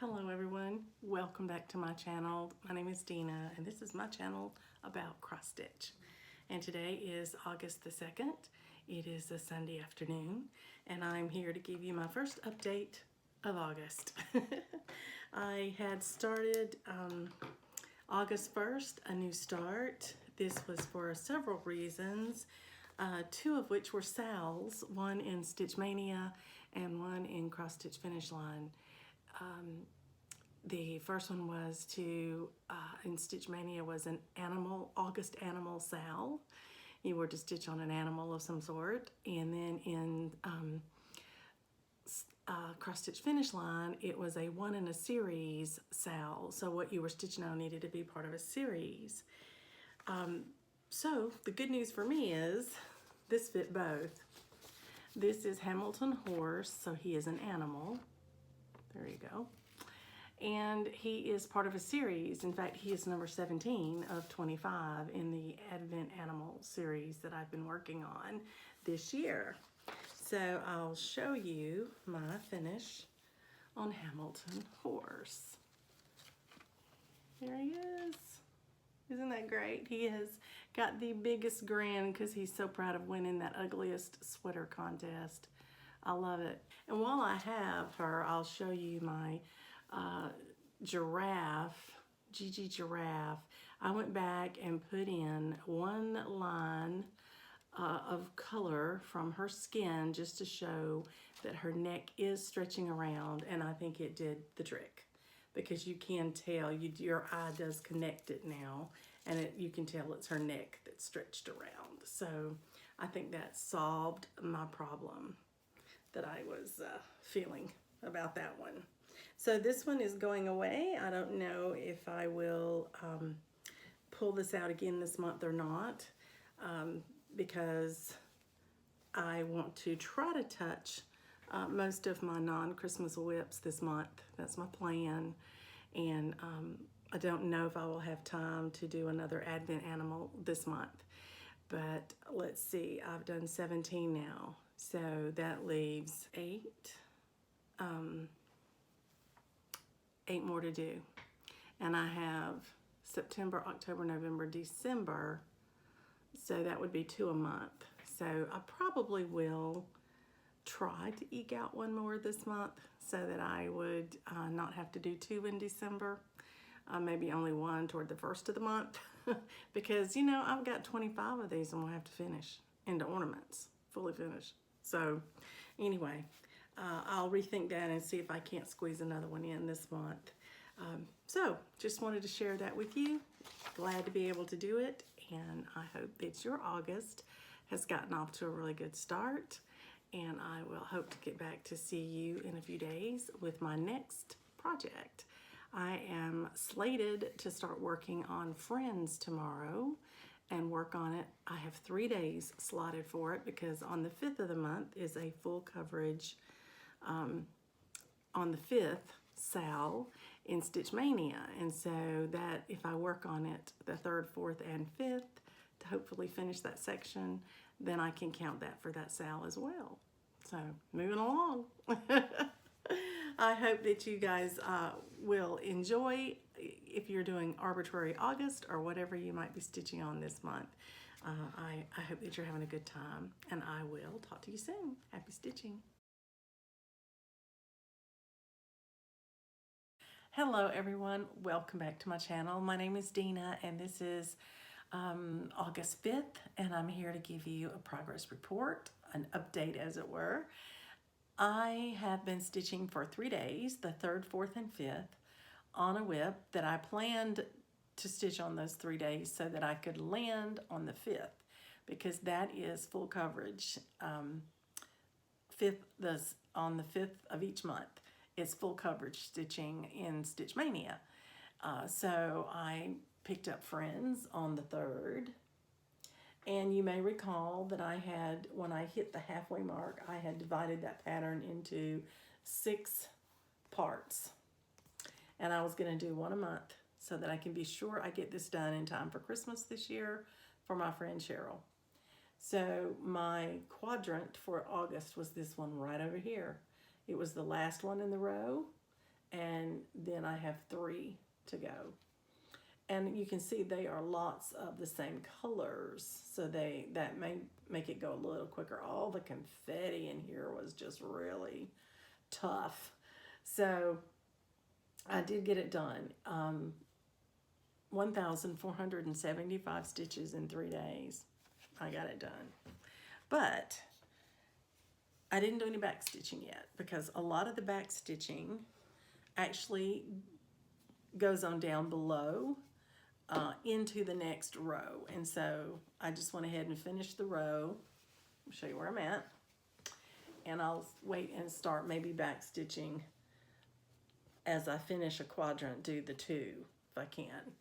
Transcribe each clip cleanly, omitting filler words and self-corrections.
Hello everyone, welcome back to my channel. My name is Dina and this is my channel about cross stitch. And today is August the 2nd. It is a Sunday afternoon and I'm here to give you my first update of August. I had started August 1st, a new start. This was for several reasons, two of which were sales, one in Stitch Mania and one in Cross Stitch Finish Line. The first one was in Stitch Mania was an August animal sale. You were to stitch on an animal of some sort. And then in Cross Stitch Finish Line, it was a one in a series sale. So what you were stitching on needed to be part of a series. So the good news for me is this fit both. This is Hamilton Horse, so he is an animal. There you go. And he is part of a series. In fact, he is number 17 of 25 in the Advent Animal series that I've been working on this year. So I'll show you my finish on Hamilton Horse. There he is. Isn't that great? He has got the biggest grin because he's so proud of winning that ugliest sweater contest. I love it. And while I have her, I'll show you my giraffe, Gigi giraffe. I went back and put in one line of color from her skin just to show that her neck is stretching around, and I think it did the trick because you can tell, your eye does connect it now, and you can tell it's her neck that's stretched around. So I think that solved my problem that I was feeling about that one. So this one is going away. I don't know if I will pull this out again this month or not, because I want to try to touch most of my non-Christmas whips this month. That's my plan. And I don't know if I will have time to do another Advent animal this month. But let's see, I've done 17 now. So that leaves 8 more to do. And I have September, October, November, December. So that would be 2 a month. So I probably will try to eke out one more this month so that I would not have to do 2 in December. Maybe only 1 toward the first of the month. Because, you know, I've got 25 of these and we'll have to finish into ornaments, fully finished. So anyway, I'll rethink that and see if I can't squeeze another one in this month. So just wanted to share that with you. Glad to be able to do it, and I hope that your August has gotten off to a really good start, and I will hope to get back to see you in a few days with my next project. I am slated to start working on Friends tomorrow and work on it. I have 3 days slotted for it because on the 5th of the month is a full coverage on the 5th sal in Stitch Mania, and so that if I work on it the 3rd, 4th, and 5th to hopefully finish that section, then I can count that for that sal as well. So moving along. I hope that you guys will enjoy if you're doing arbitrary August or whatever you might be stitching on this month. I hope that you're having a good time, and I will talk to you soon. Happy stitching. Hello everyone, welcome back to my channel. My name is Dina and this is August 5th, and I'm here to give you a progress report, an update as it were. I have been stitching for 3 days, the 3rd, 4th, and 5th, on a whip that I planned to stitch on those 3 days so that I could land on the 5th, because that is full coverage. On the 5th of each month, it's full coverage stitching in Stitch Mania. So I picked up Friends on the 3rd. And you may recall that I had, when I hit the halfway mark, I had divided that pattern into 6 parts. And I was going to do 1 a month so that I can be sure I get this done in time for Christmas this year for my friend Cheryl. So my quadrant for August was this one right over here. It was the last one in the row, and then I have 3 to go. And you can see they are lots of the same colors, so that may make it go a little quicker. All the confetti in here was just really tough. So I did get it done. 1,475 stitches in 3 days. I got it done. But I didn't do any back stitching yet, because a lot of the back stitching actually goes on down below into the next row. And so I just went ahead and finished the row. I'll show you where I'm at. And I'll wait and start maybe back stitching as I finish a quadrant, do the 2 if I can.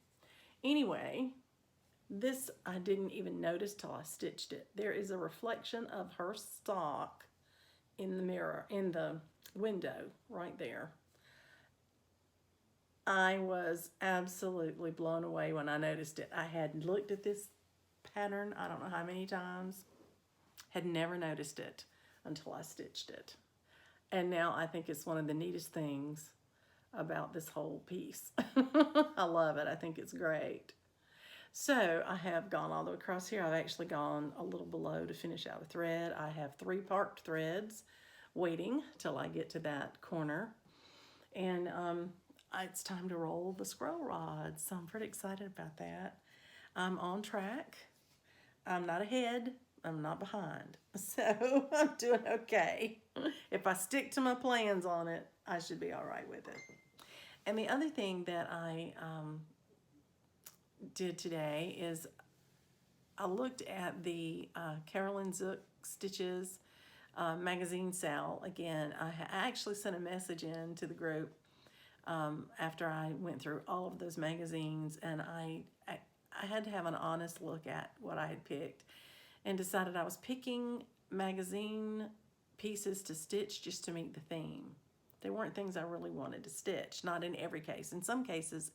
Anyway, this I didn't even notice till I stitched it. There is a reflection of her sock in the mirror, in the window right there. I was absolutely blown away when I noticed it. I had looked at this pattern, I don't know how many times, had never noticed it until I stitched it. And now I think it's one of the neatest things about this whole piece. I love it. I think it's great. So I have gone all the way across here. I've actually gone a little below to finish out a thread. I have 3 parked threads waiting till I get to that corner. And it's time to roll the scroll rods, so I'm pretty excited about that. I'm on track. I'm not ahead. I'm not behind. So I'm doing okay. If I stick to my plans on it, I should be all right with it. And the other thing that I did today is I looked at the Carolyn Zook Stitches magazine sale again. I actually sent a message in to the group after I went through all of those magazines, and I had to have an honest look at what I had picked and decided I was picking magazine pieces to stitch just to meet the theme. They weren't things I really wanted to stitch, not in every case. In some cases,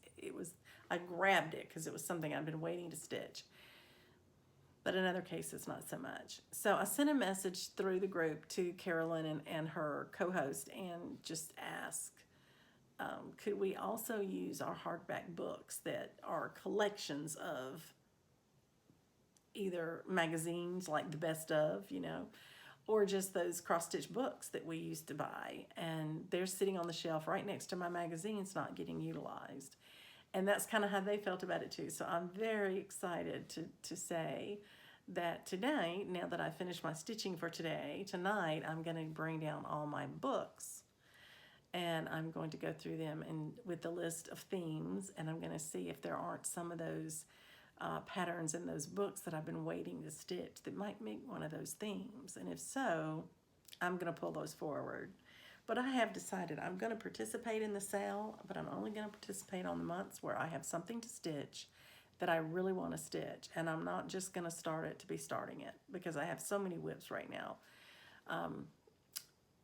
I grabbed it because it was something I'd been waiting to stitch. But in other cases, not so much. So I sent a message through the group to Carolyn and her co-host and just asked, could we also use our hardback books that are collections of either magazines like the best of, or just those cross-stitch books that we used to buy. And they're sitting on the shelf right next to my magazines, not getting utilized. And that's kind of how they felt about it too. So I'm very excited to say that today, now that I finished my stitching for tonight, I'm going to bring down all my books. And I'm going to go through them and with the list of themes, and I'm going to see if there aren't some of those patterns in those books that I've been waiting to stitch that might make one of those themes. And if so, I'm going to pull those forward. But I have decided I'm going to participate in the sale, but I'm only going to participate on the months where I have something to stitch that I really want to stitch. And I'm not just going to start it to be starting it, because I have so many whips right now.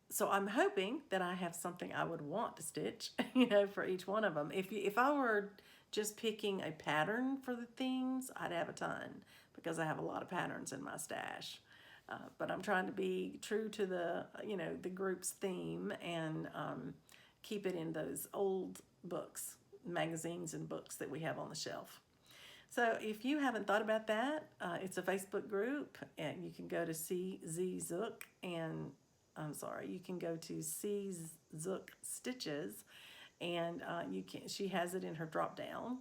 So I'm hoping that I have something I would want to stitch, for each one of them. If I were just picking a pattern for the things, I'd have a ton, because I have a lot of patterns in my stash. But I'm trying to be true to the group's theme and keep it in those old books, magazines and books that we have on the shelf. So if you haven't thought about that, it's a Facebook group, and you can go to Ciseaux and you can go to Ciseaux Stitches, and she has it in her drop down,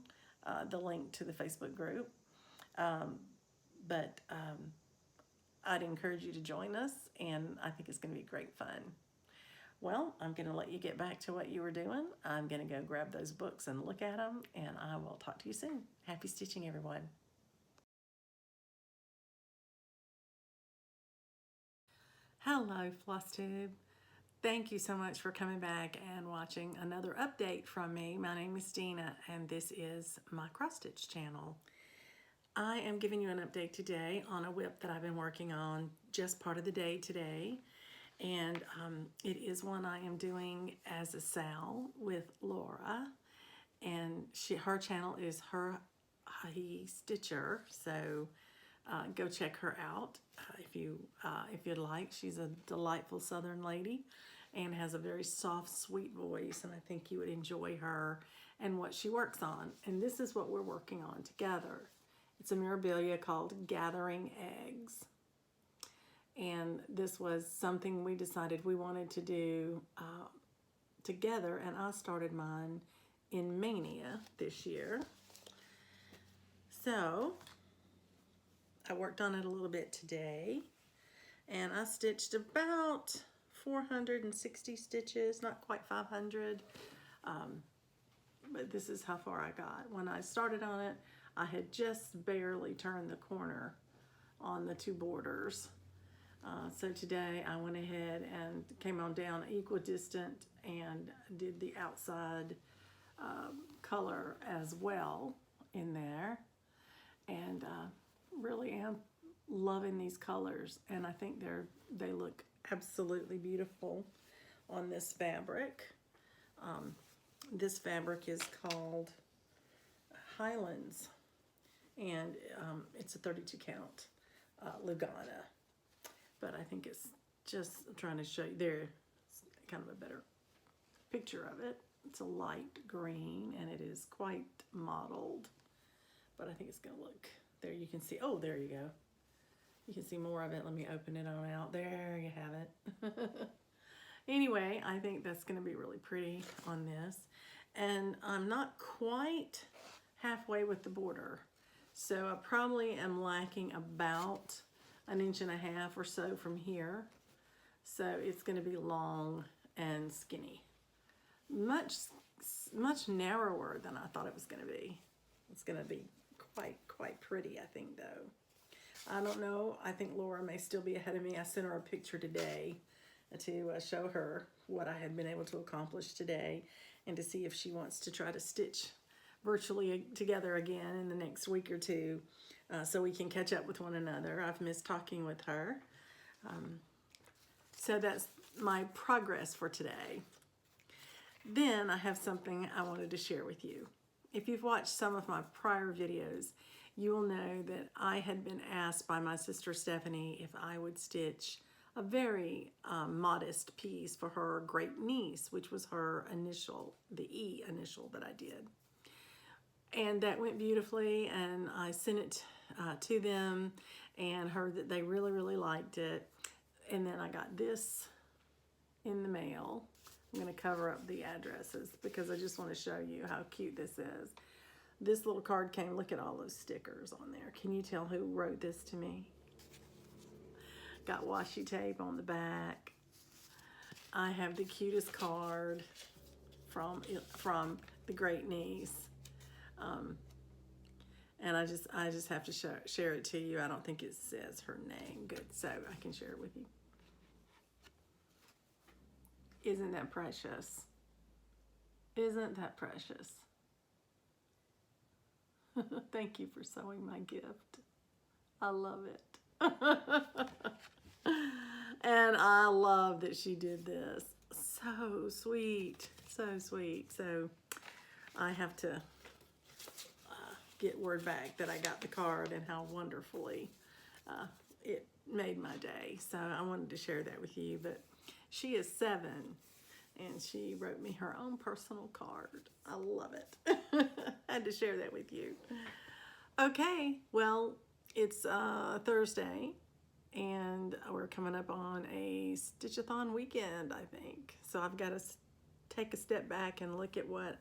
the link to the Facebook group. But I'd encourage you to join us, and I think it's going to be great fun. Well, I'm going to let you get back to what you were doing. I'm going to go grab those books and look at them, and I will talk to you soon. Happy stitching, everyone. Hello, FlossTube. Thank you so much for coming back and watching another update from me. My name is Dina, and this is my cross stitch channel. I am giving you an update today on a whip that I've been working on just part of the day today. And it is one I am doing as a sal with Laura. And her channel is Her He Stitcher. So go check her out if you'd like. She's a delightful Southern lady. and has a very soft, sweet voice, and I think you would enjoy her and what she works on. And this is what we're working on together. It's a Mirabilia called Gathering Eggs. And this was something we decided we wanted to do together, and I started mine in Mania this year. So I worked on it a little bit today, and I stitched about 460 stitches, not quite 500, but this is how far I got. When I started on it, I had just barely turned the corner on the 2 borders. So today I went ahead and came on down equidistant and did the outside color as well in there, and really am loving these colors, and I think they look absolutely beautiful on this fabric. This fabric is called Highlands, and it's a 32 count Lugana, but I think it's just trying to show you there kind of a better picture of it. It's a light green, and it is quite mottled, but I think it's gonna look, there you can see, oh, there you go. You can see more of it. Let me open it on out. There you have it. Anyway, I think that's gonna be really pretty on this. And I'm not quite halfway with the border. So I probably am lacking about 1.5 inches or so from here. So it's gonna be long and skinny. Much narrower than I thought it was gonna be. It's gonna be quite pretty, I think, though. I don't know. I think Laura may still be ahead of me. I sent her a picture today to show her what I had been able to accomplish today, and to see if she wants to try to stitch virtually together again in the next week or two, so we can catch up with one another. I've missed talking with her. So that's my progress for today. Then I have something I wanted to share with you. If you've watched some of my prior videos, you will know that I had been asked by my sister Stephanie if I would stitch a very modest piece for her great niece, which was her initial, the E initial that I did. And that went beautifully, and I sent it to them and heard that they really liked it. And then I got this in the mail. I'm going to cover up the addresses because I just want to show you how cute this is. This little card came, look at all those stickers on there. Can you tell who wrote this to me? Got washi tape on the back. I have the cutest card from the great niece. And I just have to share it to you. I don't think it says her name. Good, so I can share it with you. Isn't that precious? Isn't that precious? Thank you for sewing my gift. I love it. And I love that she did this. So sweet, so sweet. So I have to get word back that I got the card and how wonderfully it made my day. So I wanted to share that with you. But she is 7, and she wrote me her own personal card. I love it. I had to share that with you. Okay, well, it's Thursday, and we're coming up on a Stitch-a-thon weekend, I think. So I've got to take a step back and look at what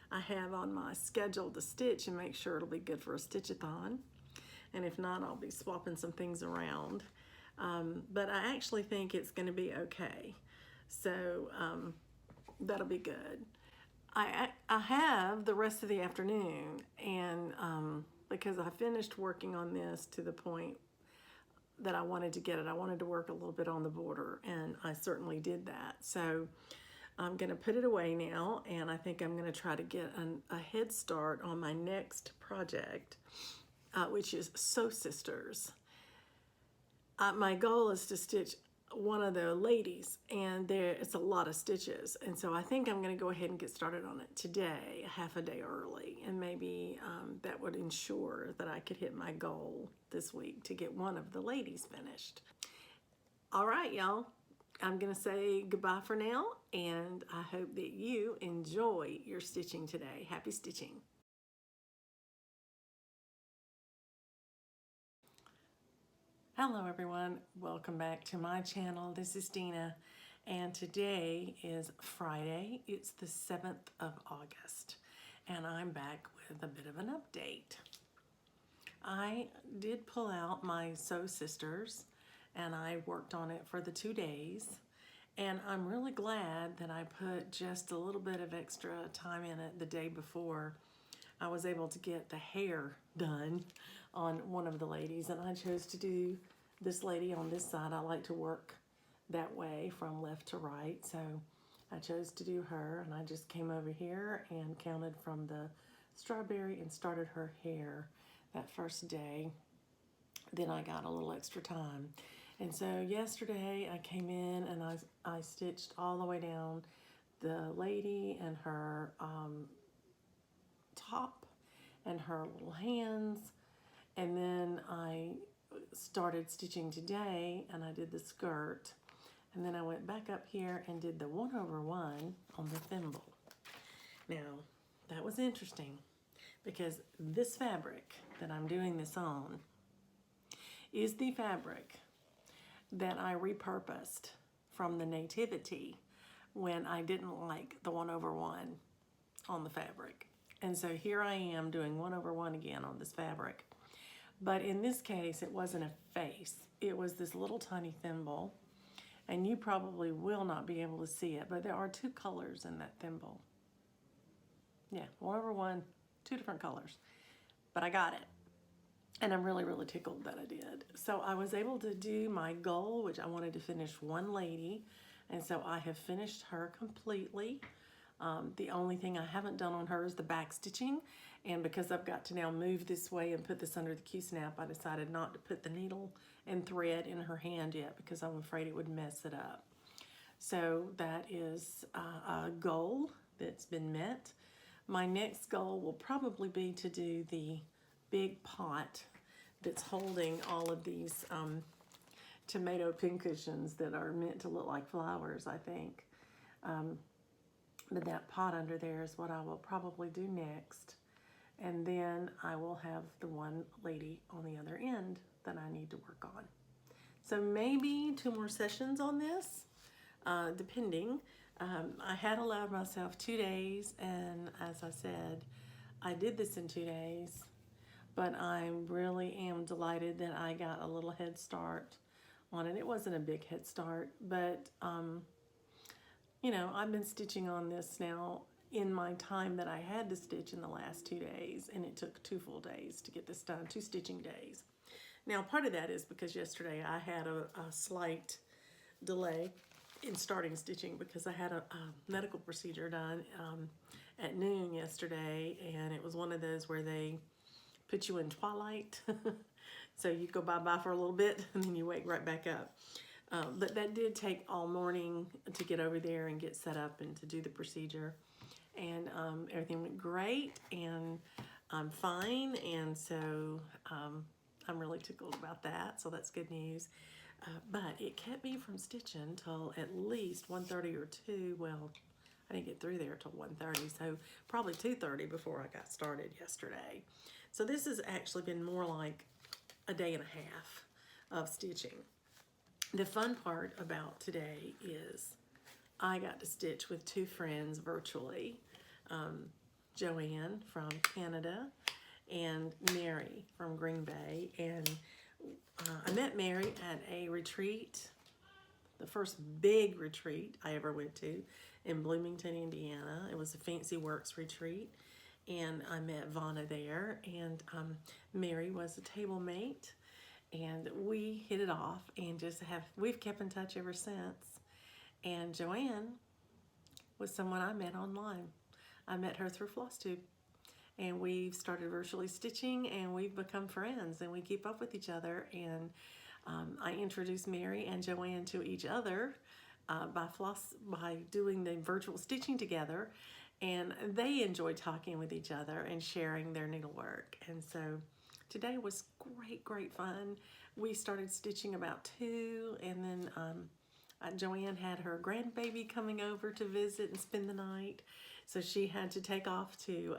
I have on my schedule to stitch and make sure it'll be good for a Stitch-a-thon. And if not, I'll be swapping some things around. But I actually think it's going to be okay. So that'll be good. I have the rest of the afternoon, and because I finished working on this to the point that I wanted to get it. I wanted to work a little bit on the border, and I certainly did that. So I'm going to put it away now, and I think I'm going to try to get a head start on my next project, which is Sew Sisters. My goal is to stitch one of the ladies, and it's a lot of stitches, and so I think I'm going to go ahead and get started on it today, half a day early, and maybe that would ensure that I could hit my goal this week to get one of the ladies finished. All right, y'all, I'm going to say goodbye for now, and I hope that you enjoy your stitching today. Happy stitching. Hello everyone, welcome back to my channel. This is Dina, and today is Friday. It's the 7th of August, and I'm back with a bit of an update. I did pull out my Sew Sisters, and I worked on it for the 2 days, and I'm really glad that I put just a little bit of extra time in it the day before. I was able to get the hair done on one of the ladies, and I chose to do this lady on this side. I like to work that way from left to right, so I chose to do her, and I just came over here and counted from the strawberry and started her hair that first day. Then I got a little extra time. And so yesterday I came in and I stitched all the way down the lady and her top and her little hands, and then I started stitching today and I did the skirt, and then I went back up here and did the 1/1 on the thimble. Now that was interesting because this fabric that I'm doing this on is the fabric that I repurposed from the Nativity when I didn't like the 1/1 on the fabric. And so here I am doing 1/1 again on this fabric. But in this case, it wasn't a face. It was this little tiny thimble. And you probably will not be able to see it, but there are 2 colors in that thimble. Yeah, 1/1, 2 different colors. But I got it. And I'm really, really tickled that I did. So I was able to do my goal, which I wanted to finish one lady. And so I have finished her completely. The only thing I haven't done on her is the back stitching, and because I've got to now move this way and put this under the Q-snap, I decided not to put the needle and thread in her hand yet because I'm afraid it would mess it up. So that is a goal that's been met. My next goal will probably be to do the big pot that's holding all of these tomato pincushions that are meant to look like flowers, I think. But that pot under there is what I will probably do next. And then I will have the one lady on the other end that I need to work on. So maybe 2 more sessions on this, depending. I had allowed myself 2 days, and as I said, I did this in 2 days. But I really am delighted that I got a little head start on it. It wasn't a big head start, but you know, I've been stitching on this now in my time that I had to stitch in the last 2 days, and it took 2 full days to get this done, 2 stitching days. Now, part of that is because yesterday I had a slight delay in starting stitching because I had a medical procedure done at noon yesterday, and it was one of those where they put you in twilight. So you go bye-bye for a little bit, and then you wake right back up. But that did take all morning to get over there and get set up and to do the procedure. And everything went great, and I'm fine. And so I'm really tickled about that. So that's good news. But it kept me from stitching till at least 1:30 or 2. Well, I didn't get through there till 1:30, so probably 2:30 before I got started yesterday. So this has actually been more like a day and a half of stitching. The fun part about today is I got to stitch with 2 friends virtually, Joanne from Canada and Mary from Green Bay. And I met Mary at a retreat, the first big retreat I ever went to in Bloomington, Indiana. It was a Fancy Works retreat, and I met Vanna there, and Mary was a table mate. And we hit it off and we've kept in touch ever since. And Joanne was someone I met online. I met her through FlossTube. And we've started virtually stitching, and we've become friends, and we keep up with each other. And I introduced Mary and Joanne to each other by doing the virtual stitching together. And they enjoy talking with each other and sharing their needlework. And so today was great fun. We started stitching about 2, and then Joanne had her grandbaby coming over to visit and spend the night, so she had to take off to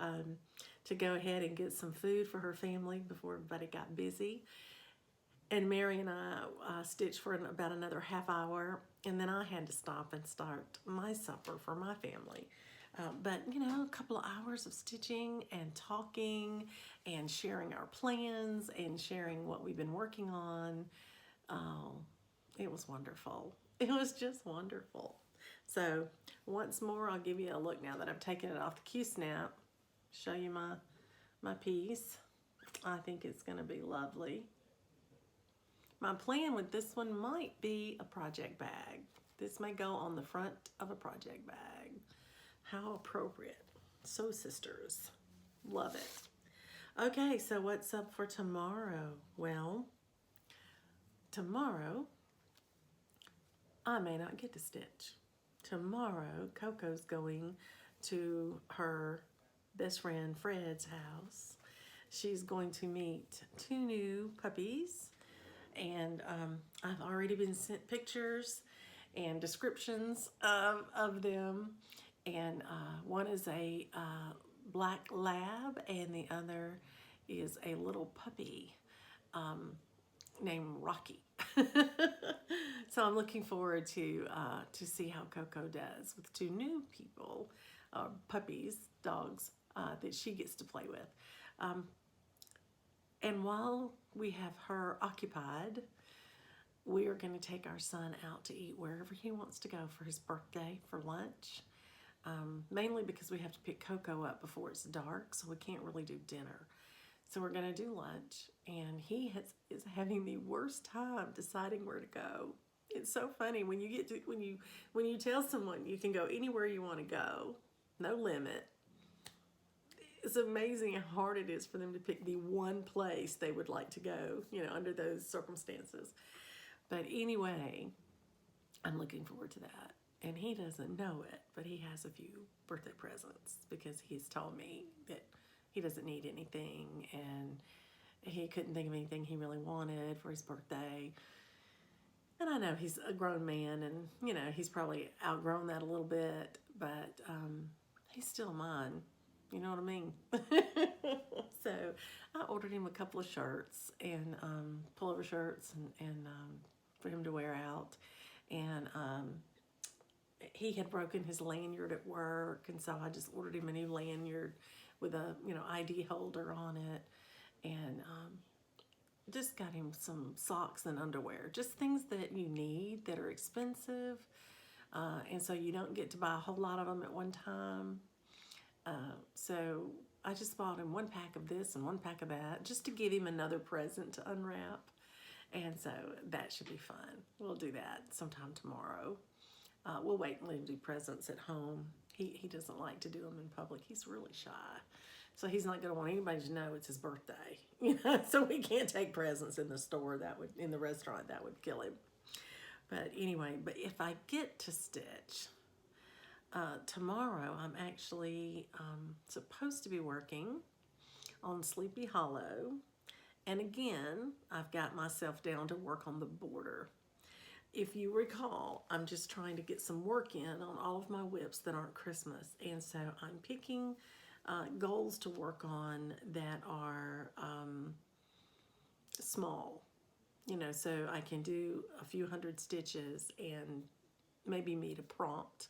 go ahead and get some food for her family before everybody got busy. And Mary and I stitched for about another half hour, and then I had to stop and start my supper for my family. But you know, a couple of hours of stitching and talking and sharing our plans and sharing what we've been working on. Oh, it was wonderful. It was just wonderful. So once more, I'll give you a look now that I've taken it off the Q-snap. Show you my piece. I think it's going to be lovely. My plan with this one might be a project bag. This may go on the front of a project bag. How appropriate. So sisters. Love it. Okay, so what's up for tomorrow? Well, tomorrow, I may not get to stitch. Tomorrow, Coco's going to her best friend Fred's house. She's going to meet 2 new puppies, and I've already been sent pictures and descriptions of them. And one is a black lab, and the other is a little puppy named Rocky. So I'm looking forward to see how Coco does with 2 new people, puppies, dogs, that she gets to play with. And while we have her occupied, we are going to take our son out to eat wherever he wants to go for his birthday for lunch. Mainly because we have to pick Coco up before it's dark, so we can't really do dinner. So we're going to do lunch, and he is having the worst time deciding where to go. It's so funny when you get to when you tell someone you can go anywhere you want to go, no limit. It's amazing how hard it is for them to pick the one place they would like to go, you know, under those circumstances. But anyway, I'm looking forward to that. And he doesn't know it, but he has a few birthday presents because he's told me that he doesn't need anything, and he couldn't think of anything he really wanted for his birthday. And I know he's a grown man, and you know, he's probably outgrown that a little bit, but he's still mine. You know what I mean? So I ordered him a couple of shirts and pullover shirts and for him to wear out. And he had broken his lanyard at work, and so I just ordered him a new lanyard with a ID holder on it, and just got him some socks and underwear, just things that you need that are expensive, and so you don't get to buy a whole lot of them at one time. So I just bought him 1 pack of this and 1 pack of that, just to give him another present to unwrap, and so that should be fun. We'll do that sometime tomorrow. We'll wait and let him do presents at home. He doesn't like to do them in public. He's really shy. So he's not going to want anybody to know it's his birthday. You know, so we can't take presents in the store. In the restaurant, that would kill him. But anyway, but if I get to stitch, tomorrow I'm actually supposed to be working on Sleepy Hollow. And again, I've got myself down to work on the border. If you recall, I'm just trying to get some work in on all of my whips that aren't Christmas. And so I'm picking goals to work on that are small. You know, so I can do a few hundred stitches and maybe meet a prompt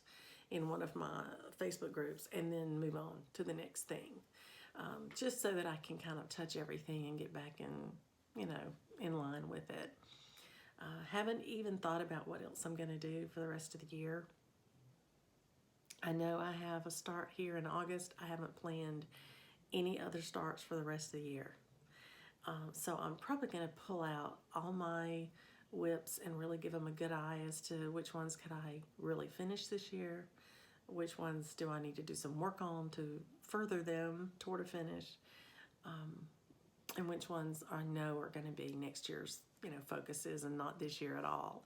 in one of my Facebook groups and then move on to the next thing. Just so that I can kind of touch everything and get back in line with it. Haven't even thought about what else I'm going to do for the rest of the year. I know I have a start here in August. I haven't planned any other starts for the rest of the year. So I'm probably going to pull out all my whips and really give them a good eye as to which ones could I really finish this year, which ones do I need to do some work on to further them toward a finish, and which ones I know are going to be next year's focuses and not this year at all.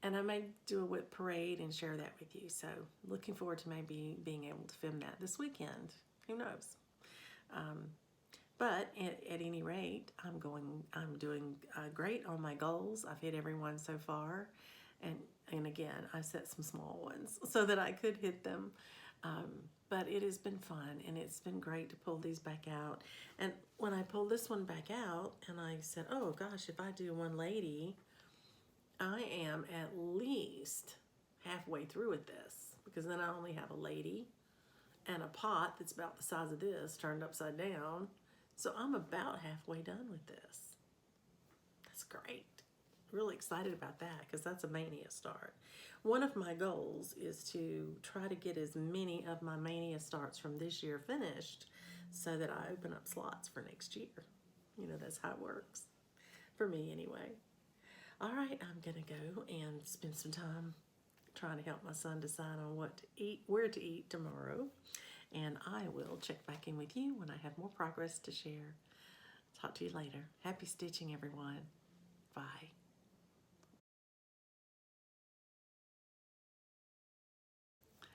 And I may do a whip parade and share that with you. So looking forward to maybe being able to film that this weekend. Who knows? But at any rate, I'm doing great on my goals. I've hit every one so far, and And again, I set some small ones so that I could hit them. But it has been fun, and it's been great to pull these back out. And when I pulled this one back out, and I said, oh gosh, if I do one lady, I am at least halfway through with this, because then I only have a lady and a pot that's about the size of this turned upside down. So I'm about halfway done with this. That's great. Really excited about that, because that's a mania start. One of my goals is to try to get as many of my mania starts from this year finished so that I open up slots for next year. You know, that's how it works. For me anyway. All right, I'm gonna go and spend some time trying to help my son decide on what to eat, where to eat tomorrow. And I will check back in with you when I have more progress to share. Talk to you later. Happy stitching, everyone. Bye.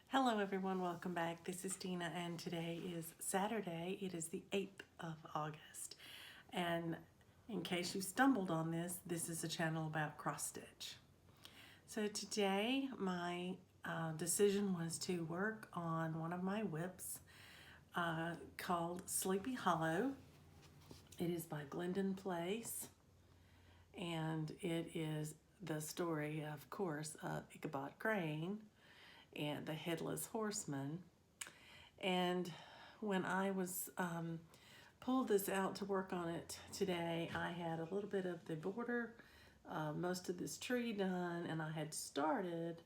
Hello everyone, welcome back. This is Tina, and today is Saturday. It is the 8th of August. And in case you stumbled on this, this is a channel about cross stitch. So today my decision was to work on one of my whips called Sleepy Hollow. It is by Glendon Place, and it is the story, of course, of Ichabod Crane and the Headless Horseman. And when I was pulled this out to work on it today, I had a little bit of the border, most of this tree done, and I had started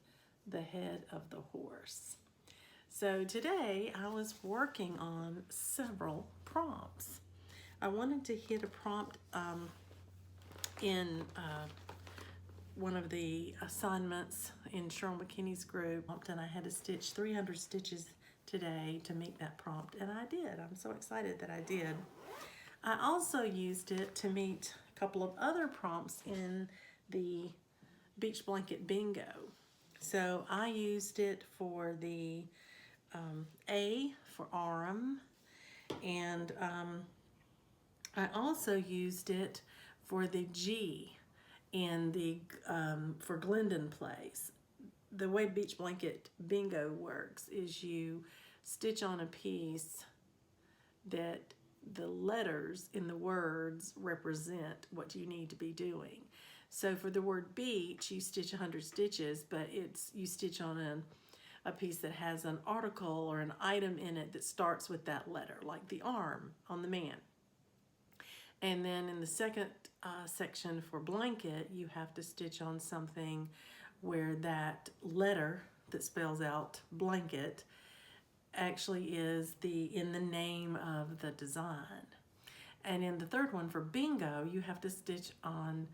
the head of the horse. So today I was working on several prompts. I wanted to hit a prompt in one of the assignments in Cheryl McKinney's group, and I had to stitch 300 stitches today to meet that prompt, and I did. I'm so excited that I did. I also used it to meet a couple of other prompts in the Beach Blanket Bingo. So I used it for the A for arm, and I also used it for the G in the for Glendon Place. The way Beach Blanket Bingo works is you stitch on a piece that the letters in the words represent what you need to be doing. So for the word beach, you stitch 100 stitches, but you stitch on a piece that has an article or an item in it that starts with that letter, like the arm on the man. And then in the second section for blanket, you have to stitch on something where that letter that spells out blanket actually is in the name of the design. And in the third one for bingo, you have to stitch on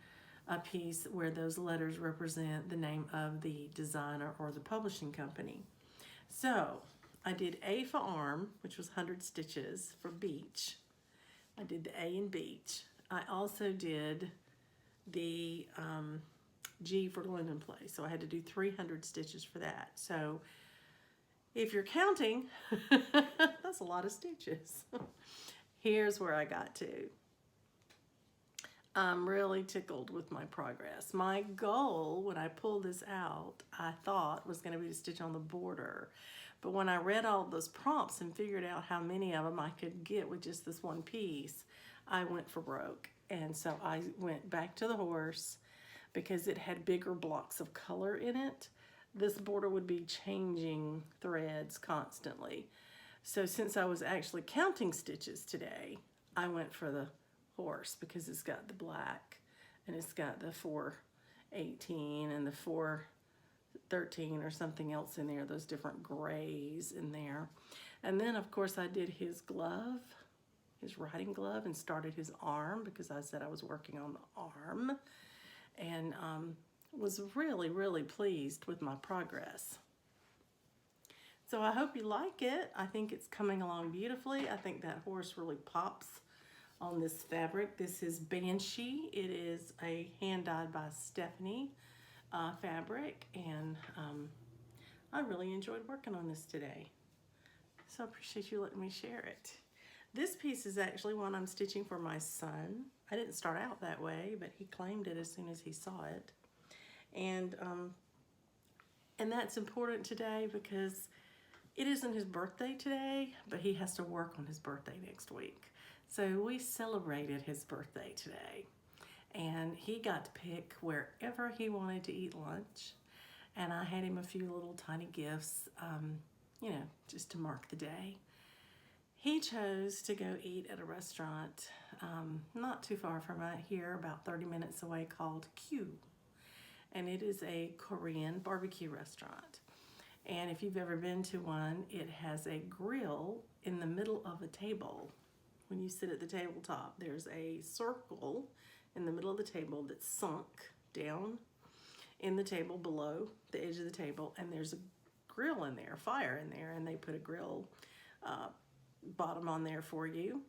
a piece where those letters represent the name of the designer or the publishing company. So I did A for arm, which was 100 stitches for beach. I did the A in beach. I also did the G for Glendon Place. So I had to do 300 stitches for that. So if you're counting, that's a lot of stitches. Here's where I got to. I'm really tickled with my progress. My goal when I pulled this out, I thought was going to be to stitch on the border. But when I read all those prompts and figured out how many of them I could get with just this one piece, I went for broke. And so I went back to the horse because it had bigger blocks of color in it. This border would be changing threads constantly. So since I was actually counting stitches today, I went for the horse because it's got the black and it's got the 418 and the 413 or something else in there, those different grays in there. And then of course I did his glove, his riding glove, and started his arm because I said I was working on the arm, and was really, really pleased with my progress. So I hope you like it. I think it's coming along beautifully. I think that horse really pops on this fabric. This is Banshee. It is a hand-dyed by Stephanie fabric, and I really enjoyed working on this today. So I appreciate you letting me share it. This piece is actually one I'm stitching for my son. I didn't start out that way, but he claimed it as soon as he saw it. And And that's important today because it isn't his birthday today, but he has to work on his birthday next week. So we celebrated his birthday today. And he got to pick wherever he wanted to eat lunch. And I had him a few little tiny gifts, just to mark the day. He chose to go eat at a restaurant not too far from here, about 30 minutes away, called Q. And it is a Korean barbecue restaurant. And if you've ever been to one, it has a grill in the middle of a table. When you sit at the tabletop, there's a circle in the middle of the table that's sunk down in the table below the edge of the table, and there's a grill in there, fire in there, and they put a grill bottom on there for you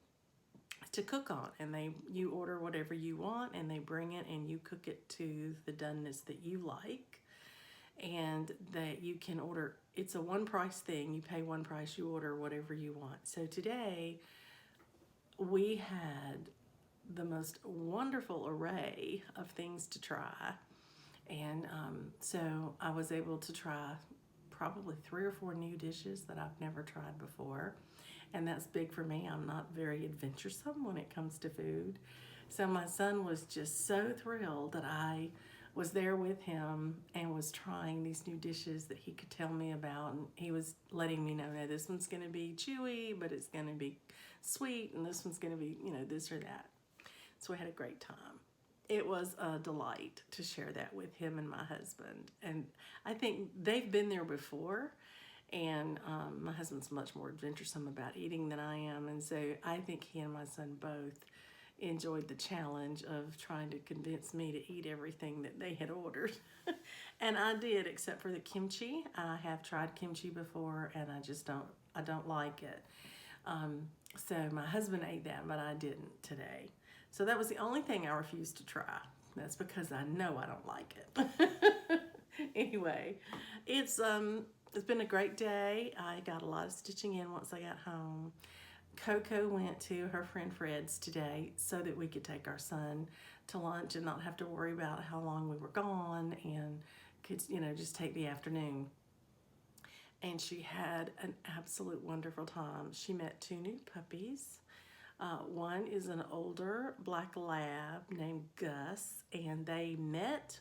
to cook on, and you order whatever you want, and they bring it, and you cook it to the doneness that you like, and that you can order. It's a one price thing. You pay one price, you order whatever you want. So today we had the most wonderful array of things to try, and so I was able to try probably 3 or 4 new dishes that I've never tried before. And that's big for me. I'm not very adventuresome when it comes to food. So my son was just so thrilled that I was there with him and was trying these new dishes that he could tell me about. And he was letting me know, no, this one's gonna be chewy, but it's gonna be sweet, and this one's gonna be, this or that. So we had a great time. It was a delight to share that with him and my husband. And I think they've been there before. And my husband's much more adventuresome about eating than I am. And so I think he and my son both enjoyed the challenge of trying to convince me to eat everything that they had ordered. And I did, except for the kimchi. I have tried kimchi before, and I don't like it. So my husband ate that, but I didn't today. So that was the only thing I refused to try. That's because I know I don't like it. Anyway, it's been a great day. I got a lot of stitching in once I got home. Coco went to her friend Fred's today so that we could take our son to lunch and not have to worry about how long we were gone, and could, just take the afternoon. And she had an absolute wonderful time. She met 2 new puppies. One is an older black lab named Gus, and they met.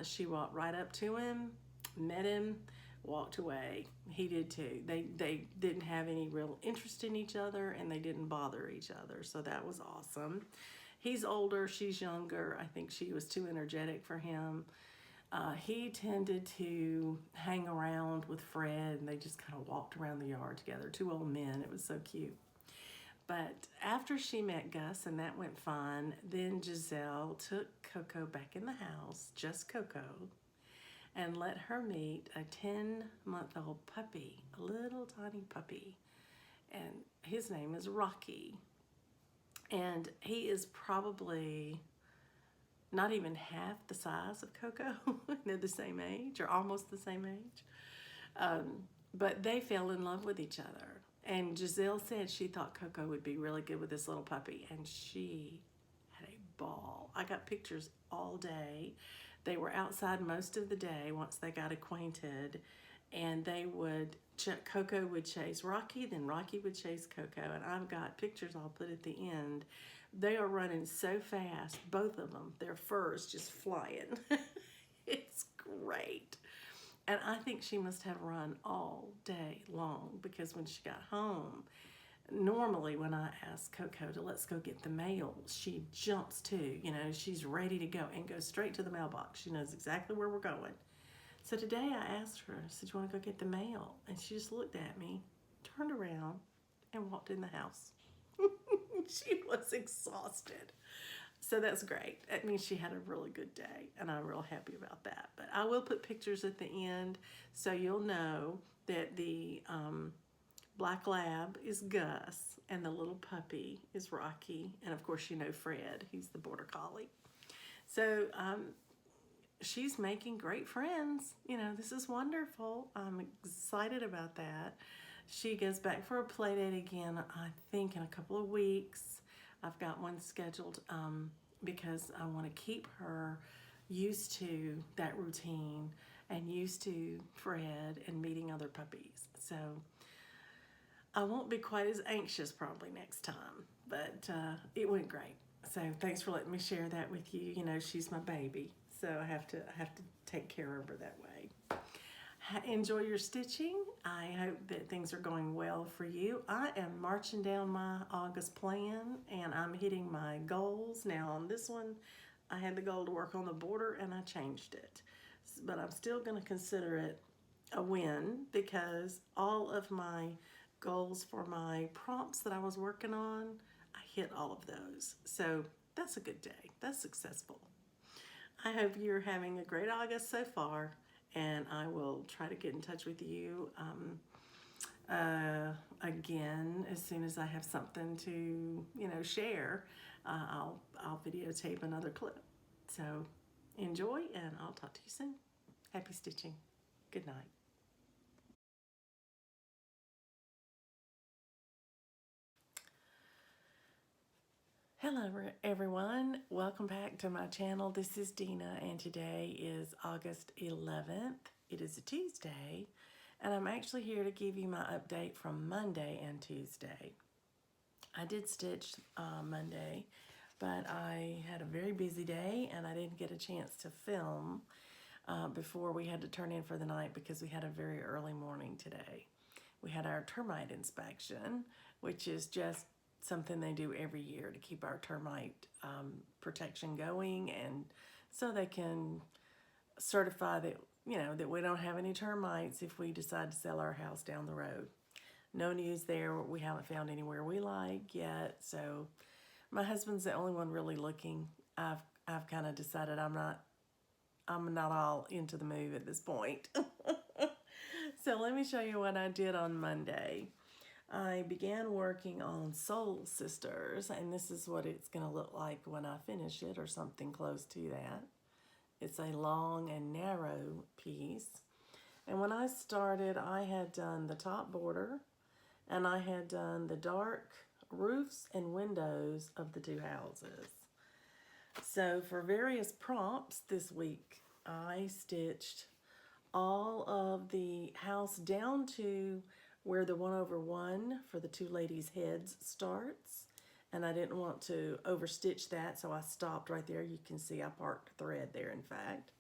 She walked right up to him, met him, walked away. He did too. They didn't have any real interest in each other, and they didn't bother each other, so that was awesome. He's older, she's younger. I think she was too energetic for him. He tended to hang around with Fred, and they just kind of walked around the yard together. 2 old men. It was so cute. But after she met Gus and that went fine, then Giselle took Coco back in the house, just Coco, and let her meet a 10-month-old puppy, a little tiny puppy. And his name is Rocky. And he is probably not even half the size of Coco. They're the same age, or almost the same age. But they fell in love with each other. And Giselle said she thought Coco would be really good with this little puppy, and she had a ball. I got pictures all day. They were outside most of the day once they got acquainted, and Coco would chase Rocky, then Rocky would chase Coco, and I've got pictures I'll put at the end. They are running so fast, both of them, their fur's just flying. It's great. And I think she must have run all day long, because when she got home, normally when I ask Coco to let's go get the mail, she jumps too. She's ready to go and goes straight to the mailbox. She knows exactly where we're going. So today I asked her, I said, "You want to go get the mail?" And she just looked at me, turned around, and walked in the house. She was exhausted. So that's great. That means she had a really good day, and I'm real happy about that. But I will put pictures at the end so you'll know that the black lab is Gus, and the little puppy is Rocky, and of course Fred, he's the border collie. So she's making great friends. This is wonderful. I'm excited about that. She goes back for a play date again, I think in a couple of weeks. I've got one scheduled because I want to keep her used to that routine and used to Fred and meeting other puppies. So I won't be quite as anxious probably next time, but it went great. So thanks for letting me share that with you. You know, she's my baby, so I have to take care of her that way. Enjoy your stitching. I hope that things are going well for you. I am marching down my August plan, and I'm hitting my goals. Now on this one, I had the goal to work on the border, and I changed it. But I'm still going to consider it a win because all of my goals for my prompts that I was working on, I hit all of those. So that's a good day. That's successful. I hope you're having a great August so far, and I will try to get in touch with you again as soon as I have something to share. I'll videotape another clip. So enjoy, and I'll talk to you soon. Happy stitching. Good night. Hello everyone, welcome back to my channel. This is Dina, and today is August 11th. It is a Tuesday, and I'm actually here to give you my update from Monday and Tuesday. I did stitch Monday, but I had a very busy day and I didn't get a chance to film before we had to turn in for the night because we had a very early morning today. We had our termite inspection, which is just something they do every year to keep our termite protection going, and so they can certify that that we don't have any termites if we decide to sell our house down the road. No news there. We haven't found anywhere we like yet, so my husband's the only one really looking. I've kind of decided I'm not all into the move at this point. So let me show you what I did on Monday. I began working on Soul Sisters, and this is what it's going to look like when I finish it, or something close to that. It's a long and narrow piece. And when I started, I had done the top border, and I had done the dark roofs and windows of the two houses. So for various prompts this week, I stitched all of the house down to where the 1/1 for the two ladies' heads starts, and I didn't want to overstitch that, so I stopped right there. You can see I parked thread there, in fact.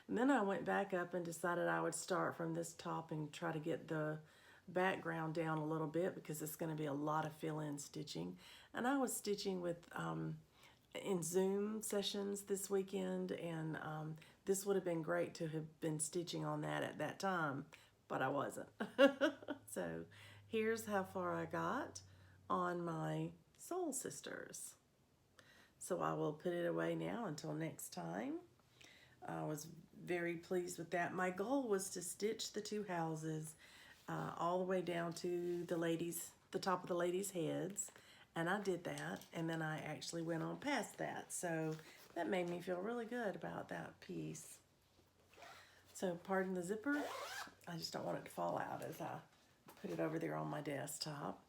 And then I went back up and decided I would start from this top and try to get the background down a little bit because it's going to be a lot of fill-in stitching. And I was stitching with in Zoom sessions this weekend, and this would have been great to have been stitching on that at that time, but I wasn't. So here's how far I got on my Soul Sisters. So I will put it away now until next time. I was very pleased with that. My goal was to stitch the two houses all the way down to the top of the ladies' heads, and I did that, and then I actually went on past that. So that made me feel really good about that piece. So pardon the zipper. I just don't want it to fall out as I put it over there on my desktop.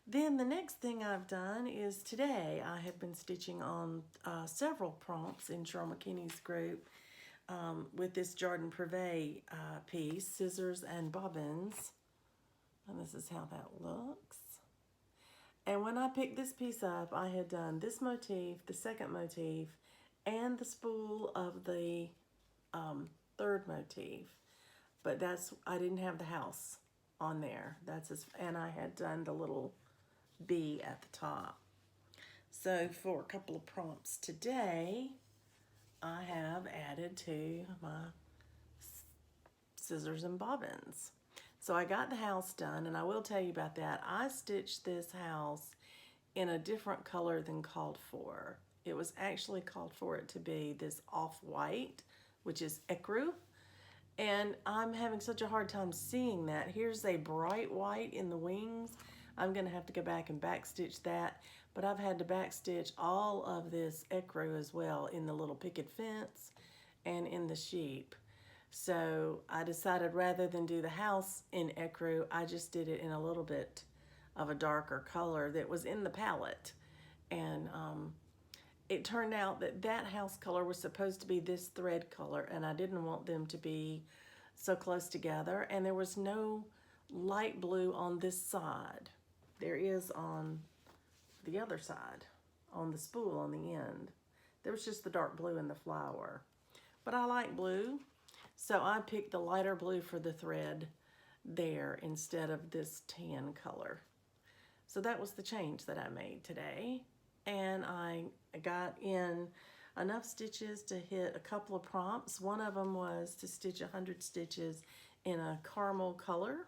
Then the next thing I've done is today I have been stitching on several prompts in Cheryl McKinney's group with this Jardin Preve piece, Scissors and Bobines. And this is how that looks. And when I picked this piece up, I had done this motif, the second motif, and the spool of the third motif. But I didn't have the house on there. And I had done the little bee at the top. So for a couple of prompts today, I have added to my scissors and bobbins. So I got the house done, and I will tell you about that. I stitched this house in a different color than called for. It was actually called for it to be this off-white, which is ecru. And I'm having such a hard time seeing that. Here's a bright white in the wings. I'm going to have to go back and backstitch that. But I've had to backstitch all of this ecru as well in the little picket fence and in the sheep. So I decided rather than do the house in ecru, I just did it in a little bit of a darker color that was in the palette. And it turned out that that house color was supposed to be this thread color, and I didn't want them to be so close together. And there was no light blue on this side. There is on the other side, on the spool on the end. There was just the dark blue in the flower. But I like blue, so I picked the lighter blue for the thread there instead of this tan color. So that was the change that I made today. And I got in enough stitches to hit a couple of prompts. One of them was to stitch 100 stitches in a caramel color.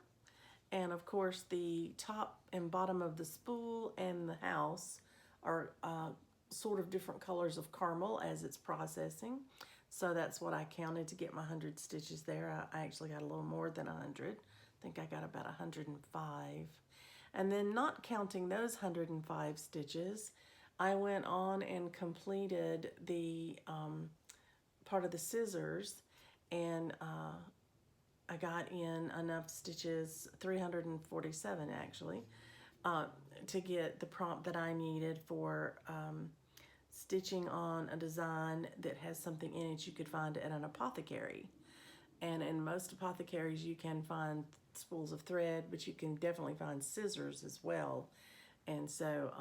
And of course the top and bottom of the spool and the house are sort of different colors of caramel as it's processing. So that's what I counted to get my 100 stitches there. I actually got a little more than 100. I think I got about 105. And then not counting those 105 stitches, I went on and completed the part of the scissors, and I got in enough stitches, 347 actually, to get the prompt that I needed for stitching on a design that has something in it you could find at an apothecary. And in most apothecaries you can find spools of thread, but you can definitely find scissors as well. And so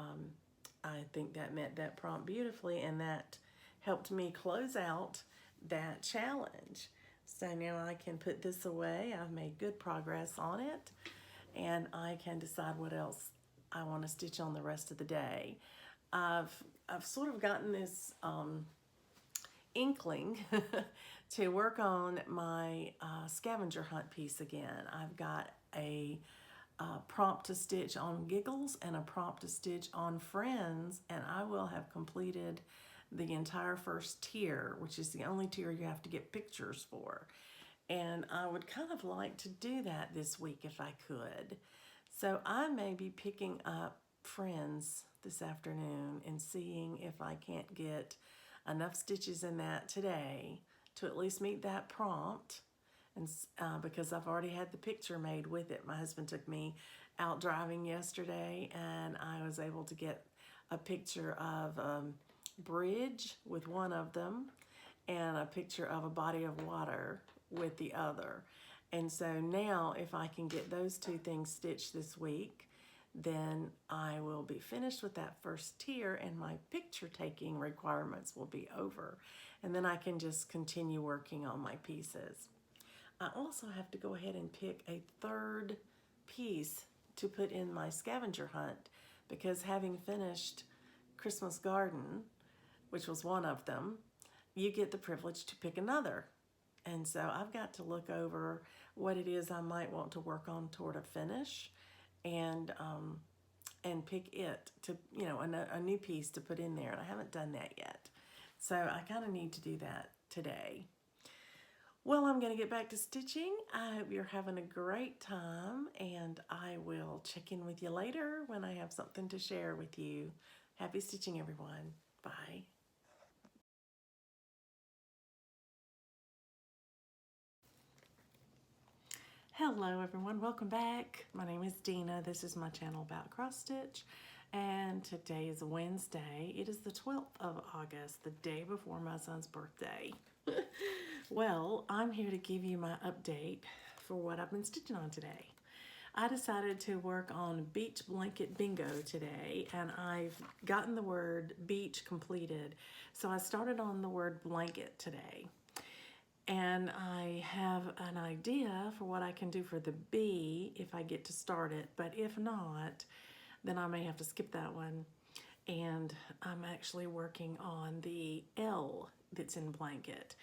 I think that met that prompt beautifully, and that helped me close out that challenge. So now I can put this away. I've made good progress on it, and I can decide what else I want to stitch on the rest of the day. I've sort of gotten this inkling to work on my scavenger hunt piece again. I've got a prompt to stitch on Giggles and a prompt to stitch on Friends, and I will have completed the entire first tier, which is the only tier you have to get pictures for. And I would kind of like to do that this week if I could. So I may be picking up Friends this afternoon and seeing if I can't get enough stitches in that today to at least meet that prompt. And because I've already had the picture made with it. My husband took me out driving yesterday, and I was able to get a picture of a bridge with one of them and a picture of a body of water with the other. And so now if I can get those two things stitched this week, then I will be finished with that first tier, and my picture taking requirements will be over. And then I can just continue working on my pieces. I also have to go ahead and pick a third piece to put in my scavenger hunt, because having finished Christmas Garden, which was one of them, you get the privilege to pick another. And so I've got to look over what it is I might want to work on toward a finish, and pick it to, you know, a new piece to put in there. And I haven't done that yet. So I kind of need to do that today. Well, I'm going to get back to stitching. I hope you're having a great time, and I will check in with you later when I have something to share with you. Happy stitching, everyone. Bye. Hello everyone, welcome back. My name is Dina. This is my channel about cross stitch, and today is Wednesday. It is the 12th of August, the day before my son's birthday. Well, I'm here to give you my update for what I've been stitching on today. I decided to work on Beach Blanket Bingo today, and I've gotten the word beach completed. So I started on the word blanket today. And I have an idea for what I can do for the B if I get to start it, but if not, then I may have to skip that one. And I'm actually working on the L that's in blanket.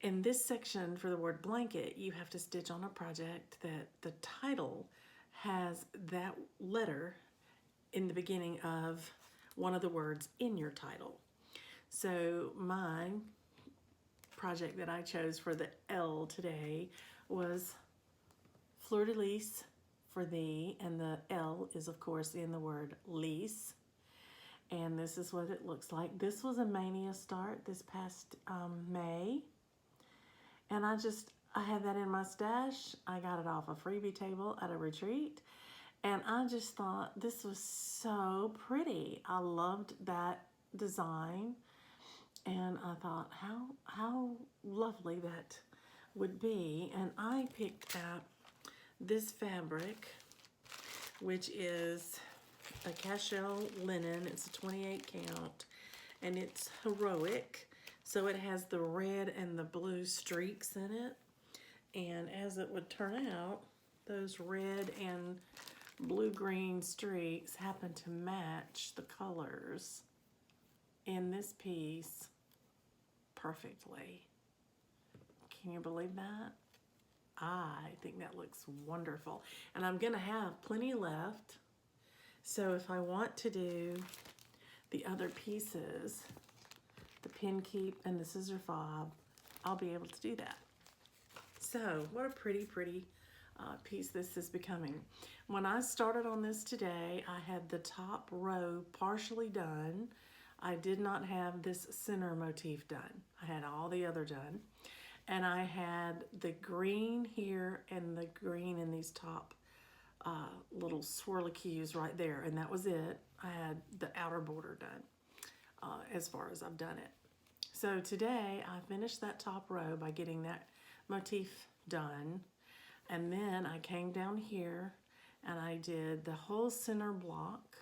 In this section for the word blanket, you have to stitch on a project that the title has that letter in the beginning of one of the words in your title. So my project that I chose for the L today was Fleur de Lis for the, and the L is of course in the word lease. And this is what it looks like. This was a mania start this past May. And I had that in my stash. I got it off a freebie table at a retreat. And I just thought this was so pretty. I loved that design, and I thought how lovely that would be. And I picked out this fabric, which is a cashel linen. It's a 28 count, and it's heroic. So it has the red and the blue streaks in it. And as it would turn out, those red and blue-green streaks happen to match the colors in this piece perfectly. Can you believe that? I think that looks wonderful. And I'm gonna have plenty left. So if I want to do the other pieces, the pin keep and the scissor fob, I'll be able to do that. So what a pretty piece this is becoming. When I started on this today, I had the top row partially done. I did not have this center motif done. I had all the other done. And I had the green here and the green in these top little swirlicues right there, and that was it. I had the outer border done as far as I've done it. So today I finished that top row by getting that motif done, and then I came down here and I did the whole center block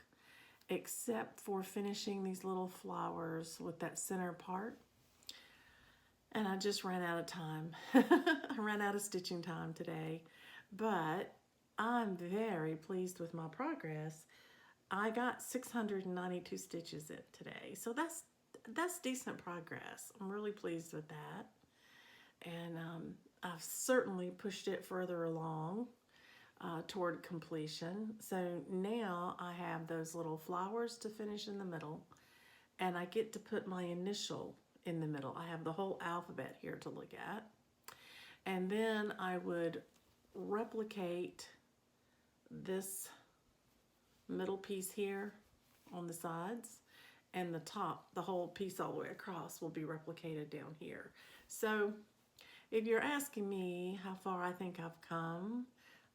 except for finishing these little flowers with that center part. And I just ran out of time. I ran out of stitching time today, but I'm very pleased with my progress. I got 692 stitches in today, so that's decent progress. I'm really pleased with that. And I've certainly pushed it further along toward completion. So now I have those little flowers to finish in the middle, and I get to put my initial in the middle. I have the whole alphabet here to look at. And then I would replicate this middle piece here on the sides, and the top, the whole piece all the way across will be replicated down here. So if you're asking me how far I think I've come,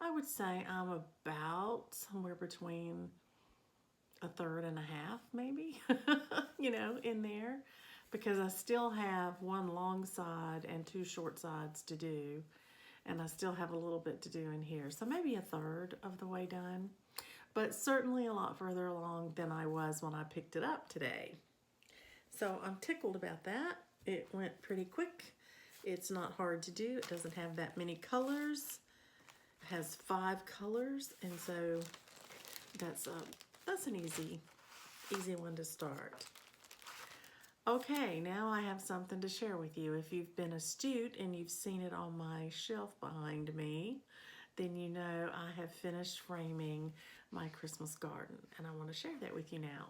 I would say I'm about somewhere between a third and a half, maybe, you know, in there, because I still have one long side and two short sides to do, and I still have a little bit to do in here. So maybe a third of the way done, but certainly a lot further along than I was when I picked it up today. So I'm tickled about that. It went pretty quick. It's not hard to do. It doesn't have that many colors. It has 5 colors, and so that's an easy one to start. Okay, now I have something to share with you. If you've been astute and you've seen it on my shelf behind me, then you know I have finished framing my Christmas garden, and I want to share that with you now.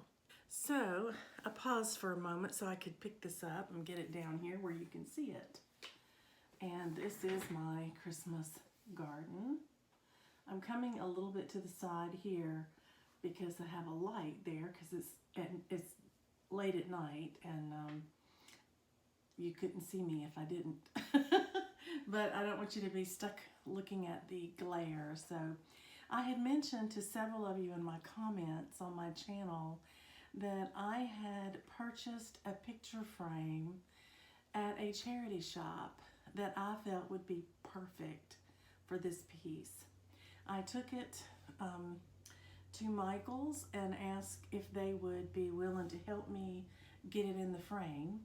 So I paused for a moment so I could pick this up and get it down here where you can see it. And this is my Christmas garden. I'm coming a little bit to the side here because I have a light there because it's late at night, and you couldn't see me if I didn't. But I don't want you to be stuck looking at the glare. So I had mentioned to several of you in my comments on my channel that I had purchased a picture frame at a charity shop that I felt would be perfect for this piece. I took it to Michael's and asked if they would be willing to help me get it in the frame,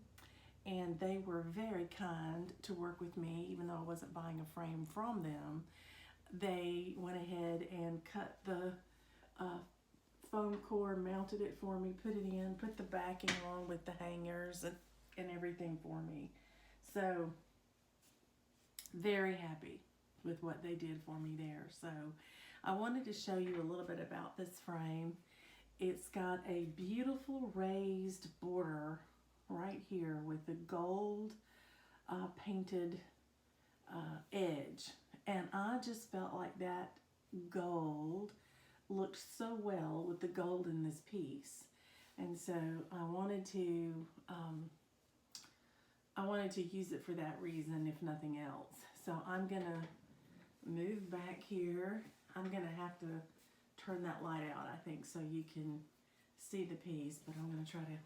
and they were very kind to work with me. Even though I wasn't buying a frame from them, they went ahead and cut the foam core, mounted it for me, put it in, put the backing along with the hangers and everything for me. So very happy with what they did for me there. So I wanted to show you a little bit about this frame. It's got a beautiful raised border right here with the gold painted edge. And I just felt like that gold looked so well with the gold in this piece. And so I wanted to use it for that reason, if nothing else. So I'm gonna move back here. I'm gonna have to turn that light out, I think, so you can see the piece, but I'm gonna try to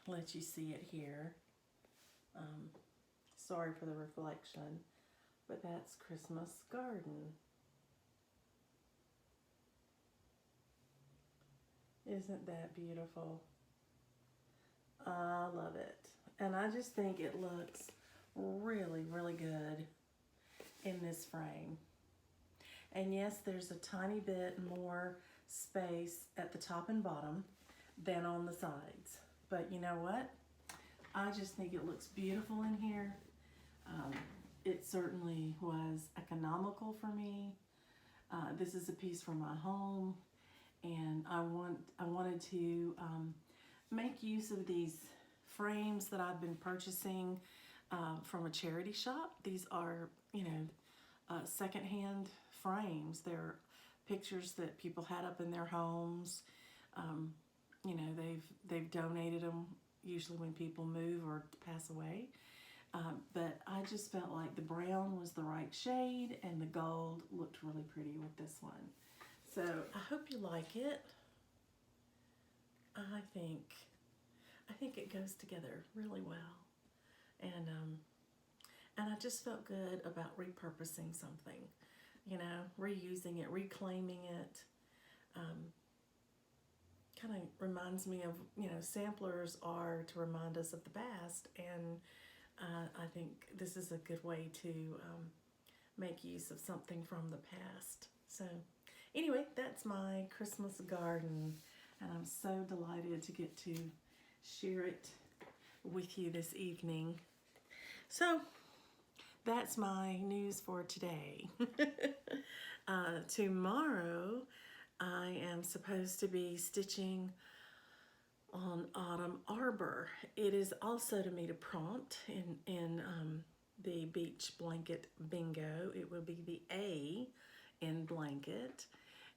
let you see it here. Sorry for the reflection, but that's Christmas garden. Isn't that beautiful? I love it. And I just think it looks really, really good in this frame. And yes, there's a tiny bit more space at the top and bottom than on the sides. But you know what? I just think it looks beautiful in here. It certainly was economical for me. This is a piece for my home, and I wanted to make use of these frames that I've been purchasing from a charity shop. These are, you know, secondhand frames. They're pictures that people had up in their homes. You know, they've donated them usually when people move or pass away. But I just felt like the brown was the right shade and the gold looked really pretty with this one. So I hope you like it. I think it goes together really well. And I just felt good about repurposing something, you know, reusing it, reclaiming it. Kind of reminds me of, you know, samplers are to remind us of the past, and I think this is a good way to make use of something from the past. So anyway, that's my Christmas garden, and I'm so delighted to get to share it with you this evening. So that's my news for today. Tomorrow I am supposed to be stitching on Autumn Arbor. It is also to meet a prompt in the beach blanket bingo. It will be the A in blanket.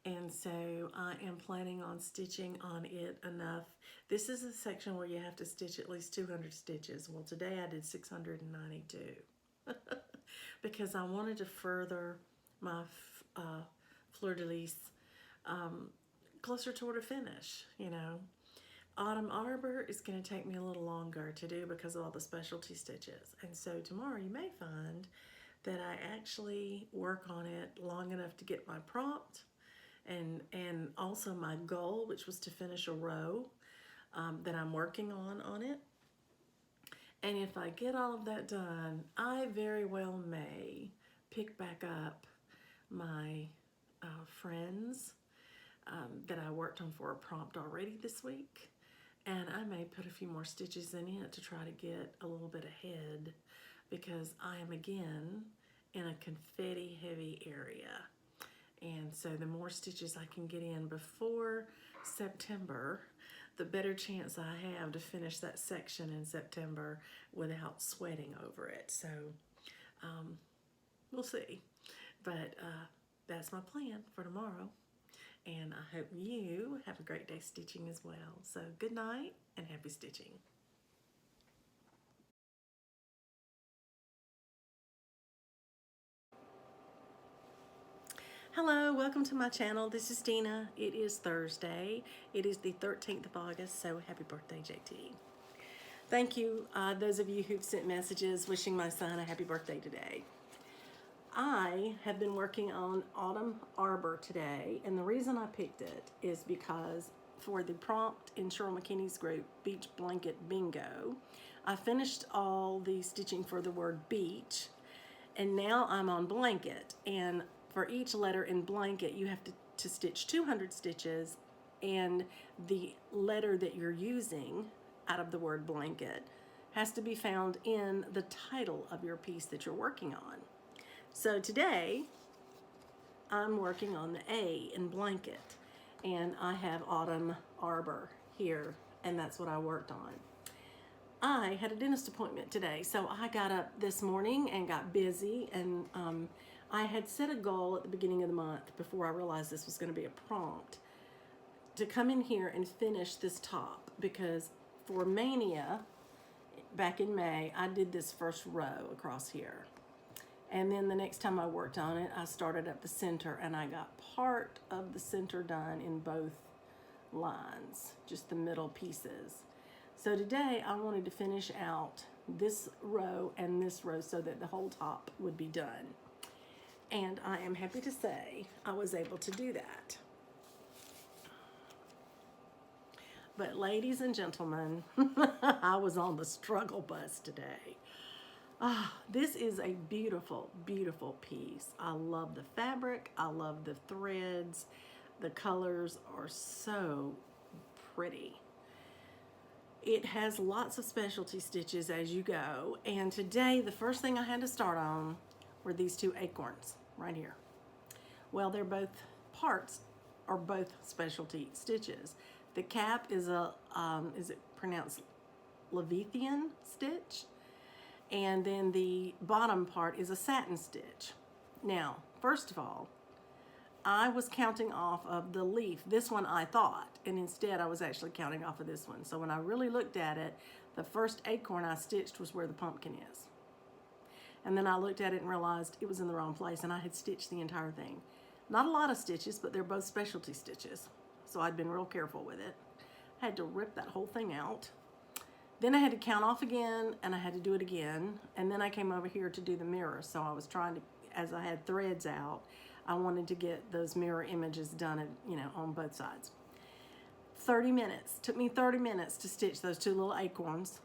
And so I am planning on stitching on it enough. This is a section where you have to stitch at least 200 stitches. Well, today I did 692 because I wanted to further my fleur de lis closer toward a finish, you know. Autumn Arbor is going to take me a little longer to do because of all the specialty stitches. And so tomorrow you may find that I actually work on it long enough to get my prompt and also my goal, which was to finish a row that I'm working on it. And if I get all of that done, I very well may pick back up my friends that I worked on for a prompt already this week. And I may put a few more stitches in it to try to get a little bit ahead, because I am again in a confetti heavy area. And so the more stitches I can get in before September, the better chance I have to finish that section in September without sweating over it. So we'll see. But that's my plan for tomorrow. And I hope you have a great day stitching as well. So good night and happy stitching. Hello, welcome to my channel. This is Dina. It is Thursday. It is the 13th of August, so happy birthday, JT. Thank you, those of you who've sent messages wishing my son a happy birthday today. I have been working on Autumn Arbor today, and the reason I picked it is because for the prompt in Cheryl McKinney's group, Beach Blanket Bingo, I finished all the stitching for the word beach, and now I'm on blanket. And for each letter in blanket, you have to stitch 200 stitches, and the letter that you're using out of the word blanket has to be found in the title of your piece that you're working on. So today, I'm working on the A in blanket, and I have Autumn Arbor here, and that's what I worked on. I had a dentist appointment today, so I got up this morning and got busy, and I had set a goal at the beginning of the month before I realized this was going to be a prompt to come in here and finish this top, because for Mania, back in May, I did this first row across here. And then the next time I worked on it, I started at the center, and I got part of the center done in both lines, just the middle pieces. So today I wanted to finish out this row and this row so that the whole top would be done. And I am happy to say I was able to do that. But ladies and gentlemen, I was on the struggle bus today. This is a beautiful, beautiful piece. I love the fabric. I love the threads. The colors are so pretty. It has lots of specialty stitches as you go. And today, the first thing I had to start on were these two acorns right here. Well, they're both parts, are both specialty stitches. The cap is a, is it pronounced Levithian stitch? And then the bottom part is a satin stitch. Now, first of all, I was counting off of the leaf. This one I thought, and instead I was actually counting off of this one. So when I really looked at it, the first acorn I stitched was where the pumpkin is. And then I looked at it and realized it was in the wrong place, and I had stitched the entire thing. Not a lot of stitches, but they're both specialty stitches. So I'd been real careful with it. I had to rip that whole thing out. Then I had to count off again, and I had to do it again. And then I came over here to do the mirror. So I was trying to, as I had threads out, I wanted to get those mirror images done, you know, on both sides. 30 minutes. Took me 30 minutes to stitch those two little acorns.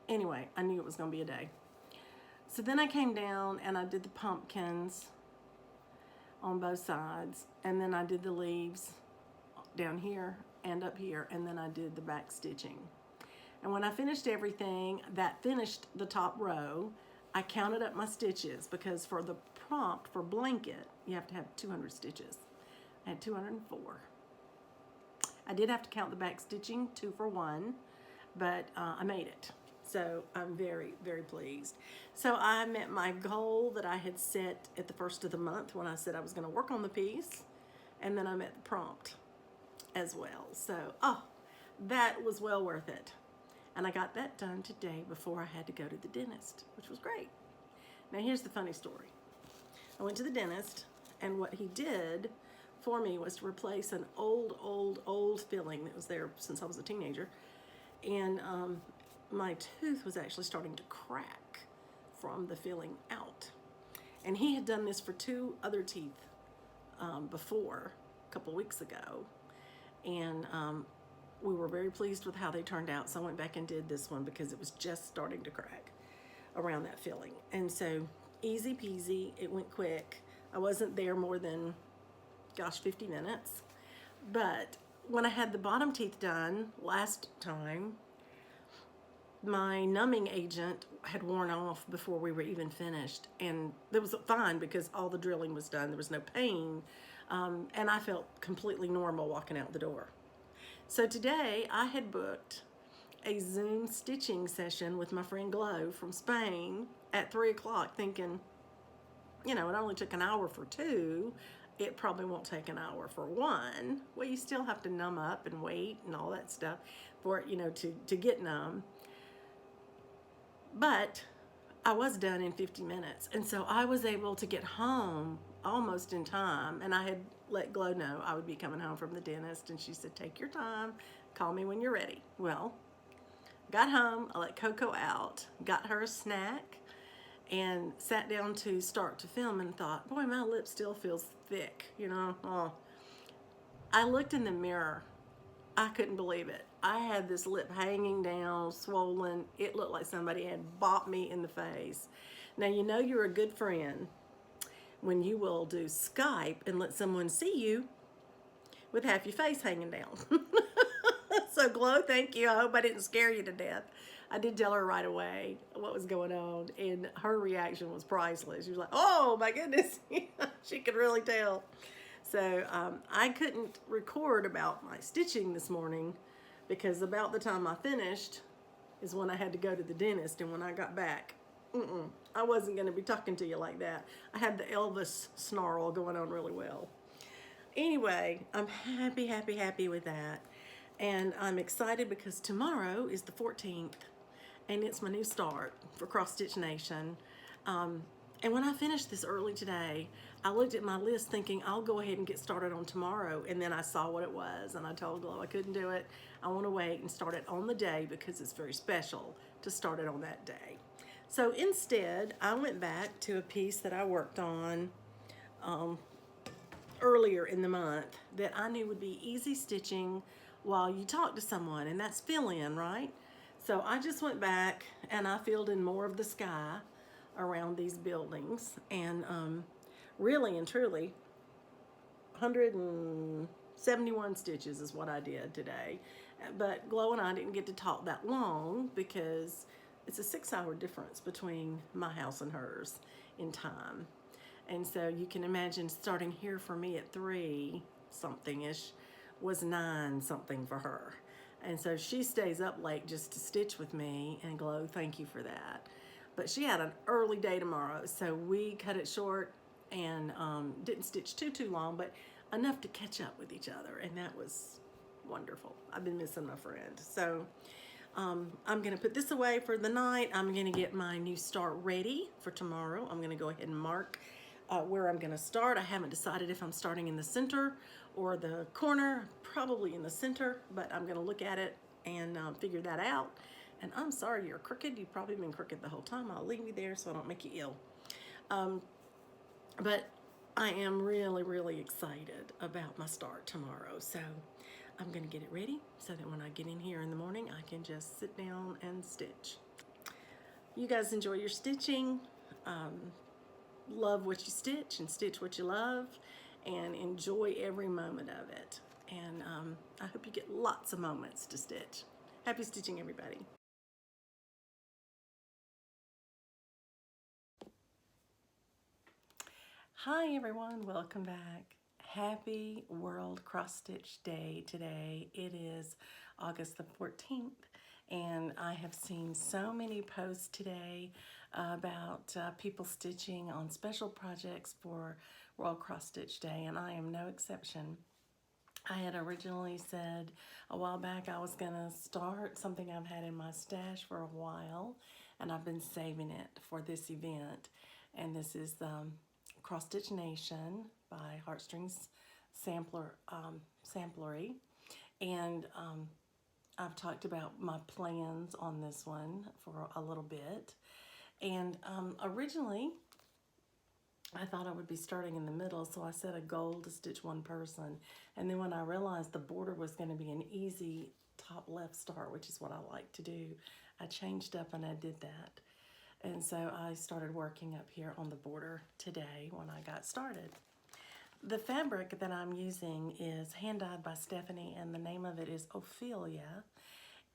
Anyway, I knew it was going to be a day. So then I came down and I did the pumpkins on both sides. And then I did the leaves down here and up here. And then I did the back stitching. And when I finished everything, that finished the top row, I counted up my stitches because for the prompt for blanket, you have to have 200 stitches. I had 204. I did have to count the back stitching, 2 for 1, but I made it. So I'm very, very pleased. So I met my goal that I had set at the first of the month when I said I was going to work on the piece, and then I met the prompt as well. So, that was well worth it. And I got that done today before I had to go to the dentist, which was great. Now here's the funny story. I went to the dentist, and what he did for me was to replace an old filling that was there since I was a teenager. And my tooth was actually starting to crack from the filling out. And he had done this for 2 other teeth before, a couple weeks ago. And we were very pleased with how they turned out. So I went back and did this one because it was just starting to crack around that filling. And so easy peasy, it went quick. I wasn't there more than, 50 minutes. But when I had the bottom teeth done last time, my numbing agent had worn off before we were even finished. And it was fine because all the drilling was done. There was no pain. And I felt completely normal walking out the door. So today I had booked a Zoom stitching session with my friend Glow from Spain at 3 o'clock, thinking, you know, it only took an hour for 2. It probably won't take an hour for 1. Well, you still have to numb up and wait and all that stuff for it, you know, to get numb. But I was done in 50 minutes. And so I was able to get home almost in time. And I had let Glow know I would be coming home from the dentist. And she said, take your time, call me when you're ready. Well, got home, I let Coco out, got her a snack, and sat down to start to film and thought, boy, my lip still feels thick, you know. Oh. I looked in the mirror. I couldn't believe it. I had this lip hanging down, swollen. It looked like somebody had bopped me in the face. Now, you know you're a good friend when you will do Skype and let someone see you with half your face hanging down. So, Glow, thank you. I hope I didn't scare you to death. I did tell her right away what was going on, and her reaction was priceless. She was like, oh, my goodness. She could really tell. So I couldn't record about my stitching this morning because about the time I finished is when I had to go to the dentist, and when I got back, I wasn't going to be talking to you like that. I had the Elvis snarl going on really well. Anyway, I'm happy with that. And I'm excited because tomorrow is the 14th, and it's my new start for Cross Stitch Nation. And when I finished this early today, I looked at my list thinking I'll go ahead and get started on tomorrow. And then I saw what it was and I told Glow I couldn't do it. I want to wait and start it on the day because it's very special to start it on that day. So instead, I went back to a piece that I worked on earlier in the month that I knew would be easy stitching while you talk to someone, and that's fill in, right? So I just went back and I filled in more of the sky around these buildings, and really and truly 171 stitches is what I did today. But Glow and I didn't get to talk that long because it's a 6-hour difference between my house and hers in time. And so you can imagine starting here for me at 3 something-ish was 9 something for her. And so she stays up late just to stitch with me, and Glow, thank you for that. But she had an early day tomorrow, so we cut it short and didn't stitch too long, but enough to catch up with each other, and that was wonderful. I've been missing my friend. So I'm gonna put this away for the night. I'm gonna get my new start ready for tomorrow. I'm gonna go ahead and mark where I'm gonna start. I haven't decided if I'm starting in the center or the corner, probably in the center, but I'm gonna look at it and figure that out. And I'm sorry you're crooked. You've probably been crooked the whole time. I'll leave you there so I don't make you ill. But I am really excited about my start tomorrow. So I'm gonna get it ready so that when I get in here in the morning, I can just sit down and stitch. You guys enjoy your stitching. Love what you stitch and stitch what you love, and enjoy every moment of it. And I hope you get lots of moments to stitch. Happy stitching, everybody. Hi everyone, welcome back. Happy World Cross Stitch Day today. It is August the 14th, and I have seen so many posts today about people stitching on special projects for World Cross Stitch Day, and I am no exception. I had originally said a while back I was gonna start something I've had in my stash for a while, and I've been saving it for this event. And this is the Cross Stitch Nation by Heartstrings Samplery. And I've talked about my plans on this one for a little bit. And originally, I thought I would be starting in the middle, so I set a goal to stitch one person. And then when I realized the border was going to be an easy top left start, which is what I like to do, I changed up and I did that. And so I started working up here on the border today when I got started. The fabric that I'm using is hand-dyed by Stephanie, and the name of it is Ophelia.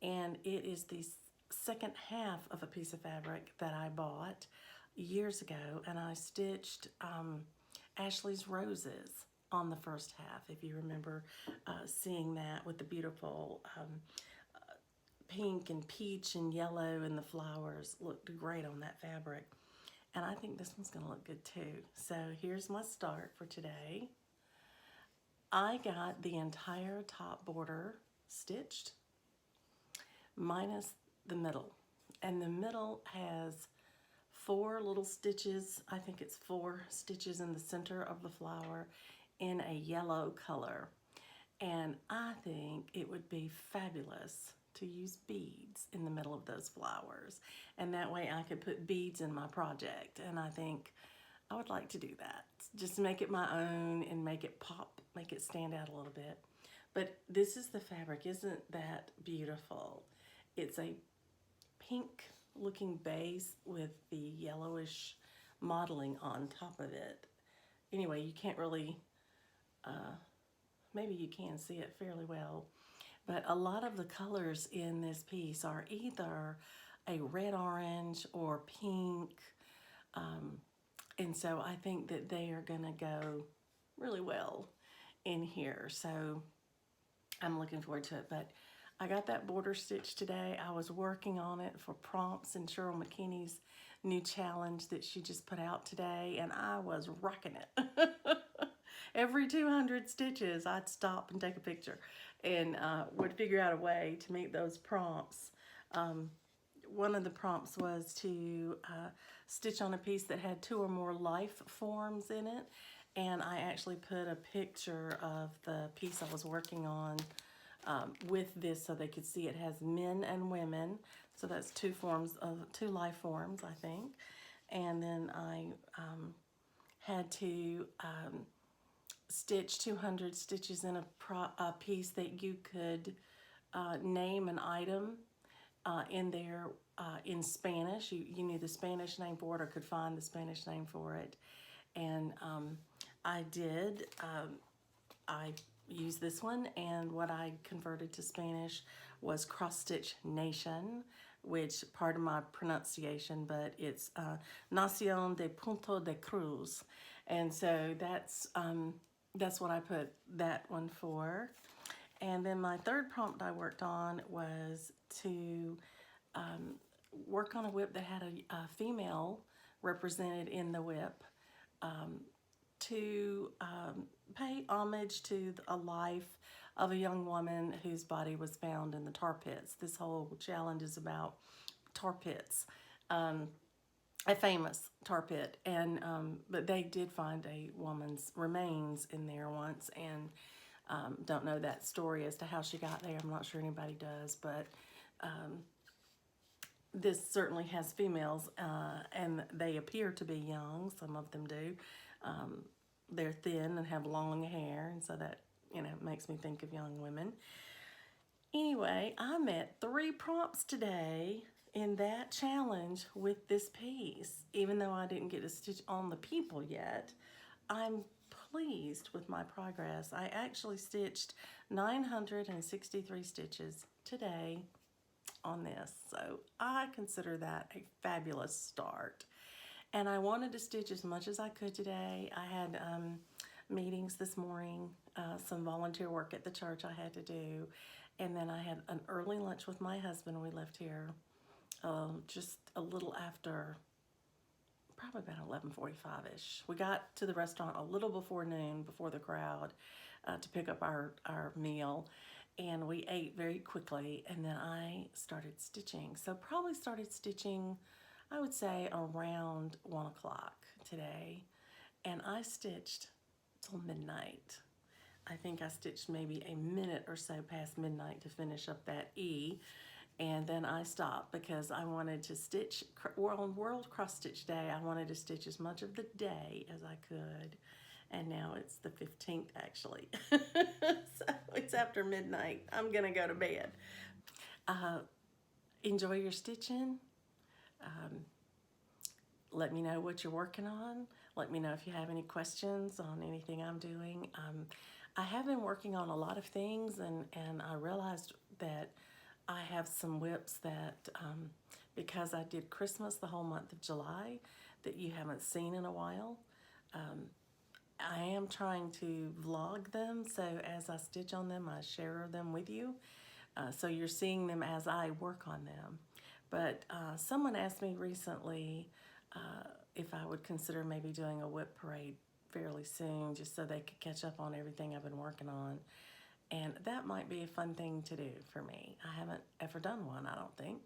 And it is the second half of a piece of fabric that I bought years ago, and I stitched Ashley's Roses on the first half, if you remember seeing that with the beautiful pink and peach and yellow, and the flowers looked great on that fabric. And I think this one's gonna look good too. So here's my start for today. I got the entire top border stitched, minus the middle. And the middle has 4 little stitches. I think it's 4 stitches in the center of the flower in a yellow color. And I think it would be fabulous to use beads in the middle of those flowers. And that way I could put beads in my project. And I think I would like to do that. Just make it my own and make it pop, make it stand out a little bit. But this is the fabric. Isn't that beautiful? It's a pink looking base with the yellowish modeling on top of it. Anyway, you can't really, maybe you can see it fairly well, but a lot of the colors in this piece are either a red-orange or pink, and so I think that they are gonna go really well in here. So I'm looking forward to it. But I got that border stitch today. I was working on it for prompts in Cheryl McKinney's new challenge that she just put out today, and I was rocking it. Every 200 stitches, I'd stop and take a picture and would figure out a way to meet those prompts one of the prompts was to stitch on a piece that had 2 or more life forms in it. And I actually put a picture of the piece I was working on with this so they could see it has men and women. So that's 2 life forms, I think. And then I had to stitch 200 stitches in a piece that you could name an item in there in Spanish. You knew the Spanish name for it or could find the Spanish name for it. And I did. I used this one, and what I converted to Spanish was cross-stitch nation, which, pardon my pronunciation, but it's Nación de Punto de Cruz. And so that's what I put that one for. And then my third prompt I worked on was to work on a whip that had a female represented in the whip, to pay homage to a life of a young woman whose body was found in the tar pits. This whole challenge is about tar pits, a famous tar pit, and but they did find a woman's remains in there once, and don't know that story as to how she got there. I'm not sure anybody does, but this certainly has females, and they appear to be young. Some of them do. They're thin and have long hair, and so that, makes me think of young women. Anyway, I met 3 prompts today in that challenge with this piece. Even though I didn't get to stitch on the people yet, I'm pleased with my progress. I actually stitched 963 stitches today on this, so I consider that a fabulous start. And I wanted to stitch as much as I could today. I had meetings this morning, some volunteer work at the church I had to do, and then I had an early lunch with my husband. We left here just a little after, probably about 11:45-ish. We got to the restaurant a little before noon, before the crowd, to pick up our meal, and we ate very quickly, and then I started stitching. So probably started stitching, I would say, around 1 o'clock today, and I stitched till midnight. I think I stitched maybe a minute or so past midnight to finish up that E, and then I stopped because I wanted to stitch. On World Cross Stitch Day, I wanted to stitch as much of the day as I could, and now it's the 15th actually. So it's after midnight. I'm gonna go to bed. Enjoy your stitching. Let me know what you're working on. Let me know if you have any questions on anything I'm doing. I have been working on a lot of things, and I realized that I have some whips that, because I did Christmas the whole month of July, that you haven't seen in a while. I am trying to vlog them, so as I stitch on them, I share them with you. So you're seeing them as I work on them. But someone asked me recently if I would consider maybe doing a whip parade fairly soon, just so they could catch up on everything I've been working on. And that might be a fun thing to do for me. I haven't ever done one, I don't think.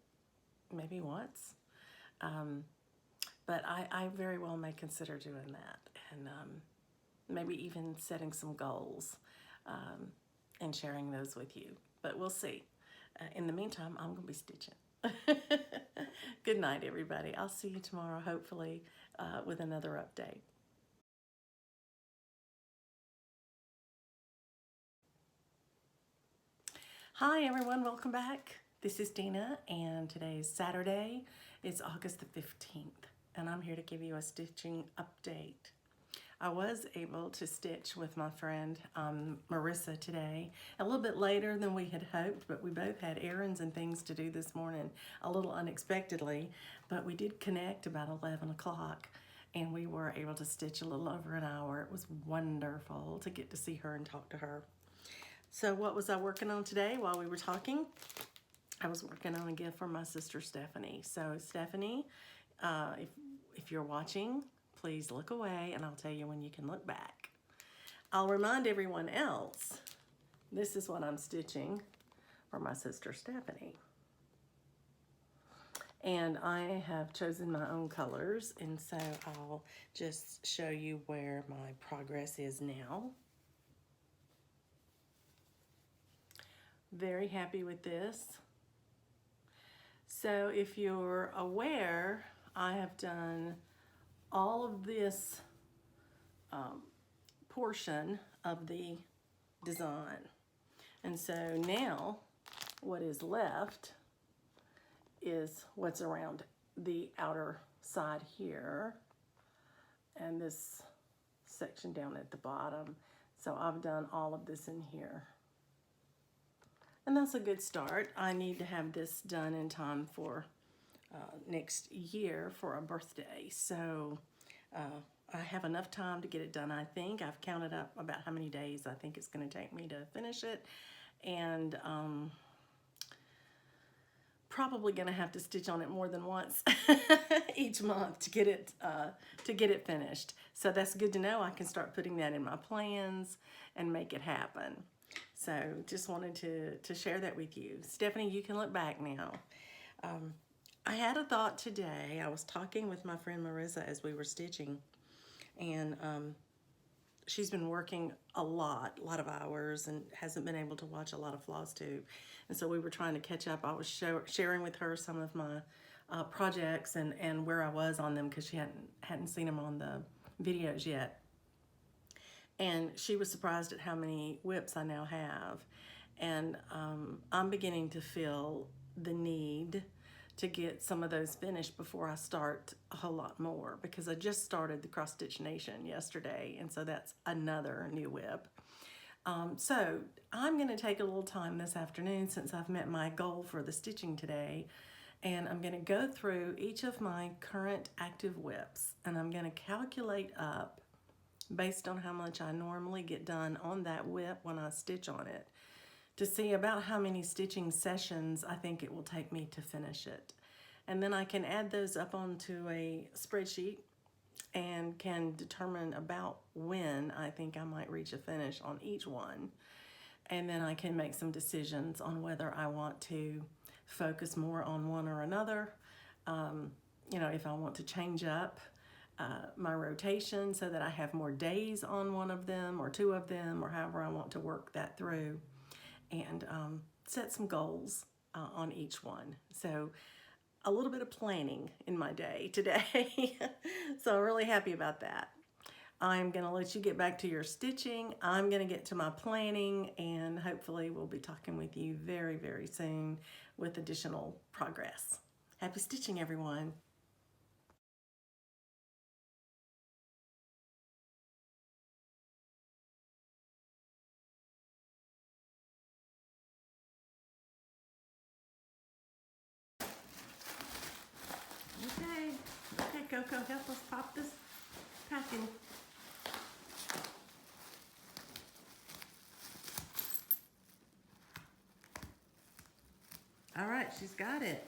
Maybe once. But I very well may consider doing that, and maybe even setting some goals and sharing those with you. But we'll see. In the meantime, I'm going to be stitching. Good night, everybody. I'll see you tomorrow, hopefully, with another update. Hi, everyone. Welcome back. This is Dina, and today is Saturday. It's August the 15th, and I'm here to give you a stitching update. I was able to stitch with my friend Marissa today, a little bit later than we had hoped, but we both had errands and things to do this morning, a little unexpectedly, but we did connect about 11 o'clock, and we were able to stitch a little over an hour. It was wonderful to get to see her and talk to her. So what was I working on today while we were talking? I was working on a gift for my sister Stephanie. So Stephanie, if you're watching, please look away, and I'll tell you when you can look back. I'll remind everyone else, this is what I'm stitching for my sister Stephanie. And I have chosen my own colors, and so I'll just show you where my progress is now. Very happy with this. So if you're aware, I have done all of this portion of the design. And so now what is left is what's around the outer side here and this section down at the bottom. So I've done all of this in here. And that's a good start. I need to have this done in time for next year for a birthday. So I have enough time to get it done, I think. I've counted up about how many days I think it's going to take me to finish it. And probably going to have to stitch on it more than once each month to get it finished. So that's good to know. I can start putting that in my plans and make it happen. So just wanted to share that with you. Stephanie, you can look back now. I had a thought today. I was talking with my friend Marissa as we were stitching, and she's been working a lot of hours and hasn't been able to watch a lot of Floss Tube. And so we were trying to catch up. I was sharing with her some of my projects and where I was on them because she hadn't seen them on the videos yet. And she was surprised at how many whips I now have. And I'm beginning to feel the need to get some of those finished before I start a whole lot more, because I just started the Cross Stitch Nation yesterday, and so that's another new whip. So I'm going to take a little time this afternoon, since I've met my goal for the stitching today, and I'm going to go through each of my current active whips, and I'm going to calculate up based on how much I normally get done on that whip when I stitch on it, to see about how many stitching sessions I think it will take me to finish it. And then I can add those up onto a spreadsheet and can determine about when I think I might reach a finish on each one. And then I can make some decisions on whether I want to focus more on one or another. You know, if I want to change up my rotation so that I have more days on one of them or two of them, or however I want to work that through, and set some goals on each one. So a little bit of planning in my day today. So I'm really happy about that. I'm going to let you get back to your stitching. I'm going to get to my planning, and hopefully we'll be talking with you very, very soon with additional progress. Happy stitching, everyone. Okay, Coco, help us pop this packing. All right, she's got it.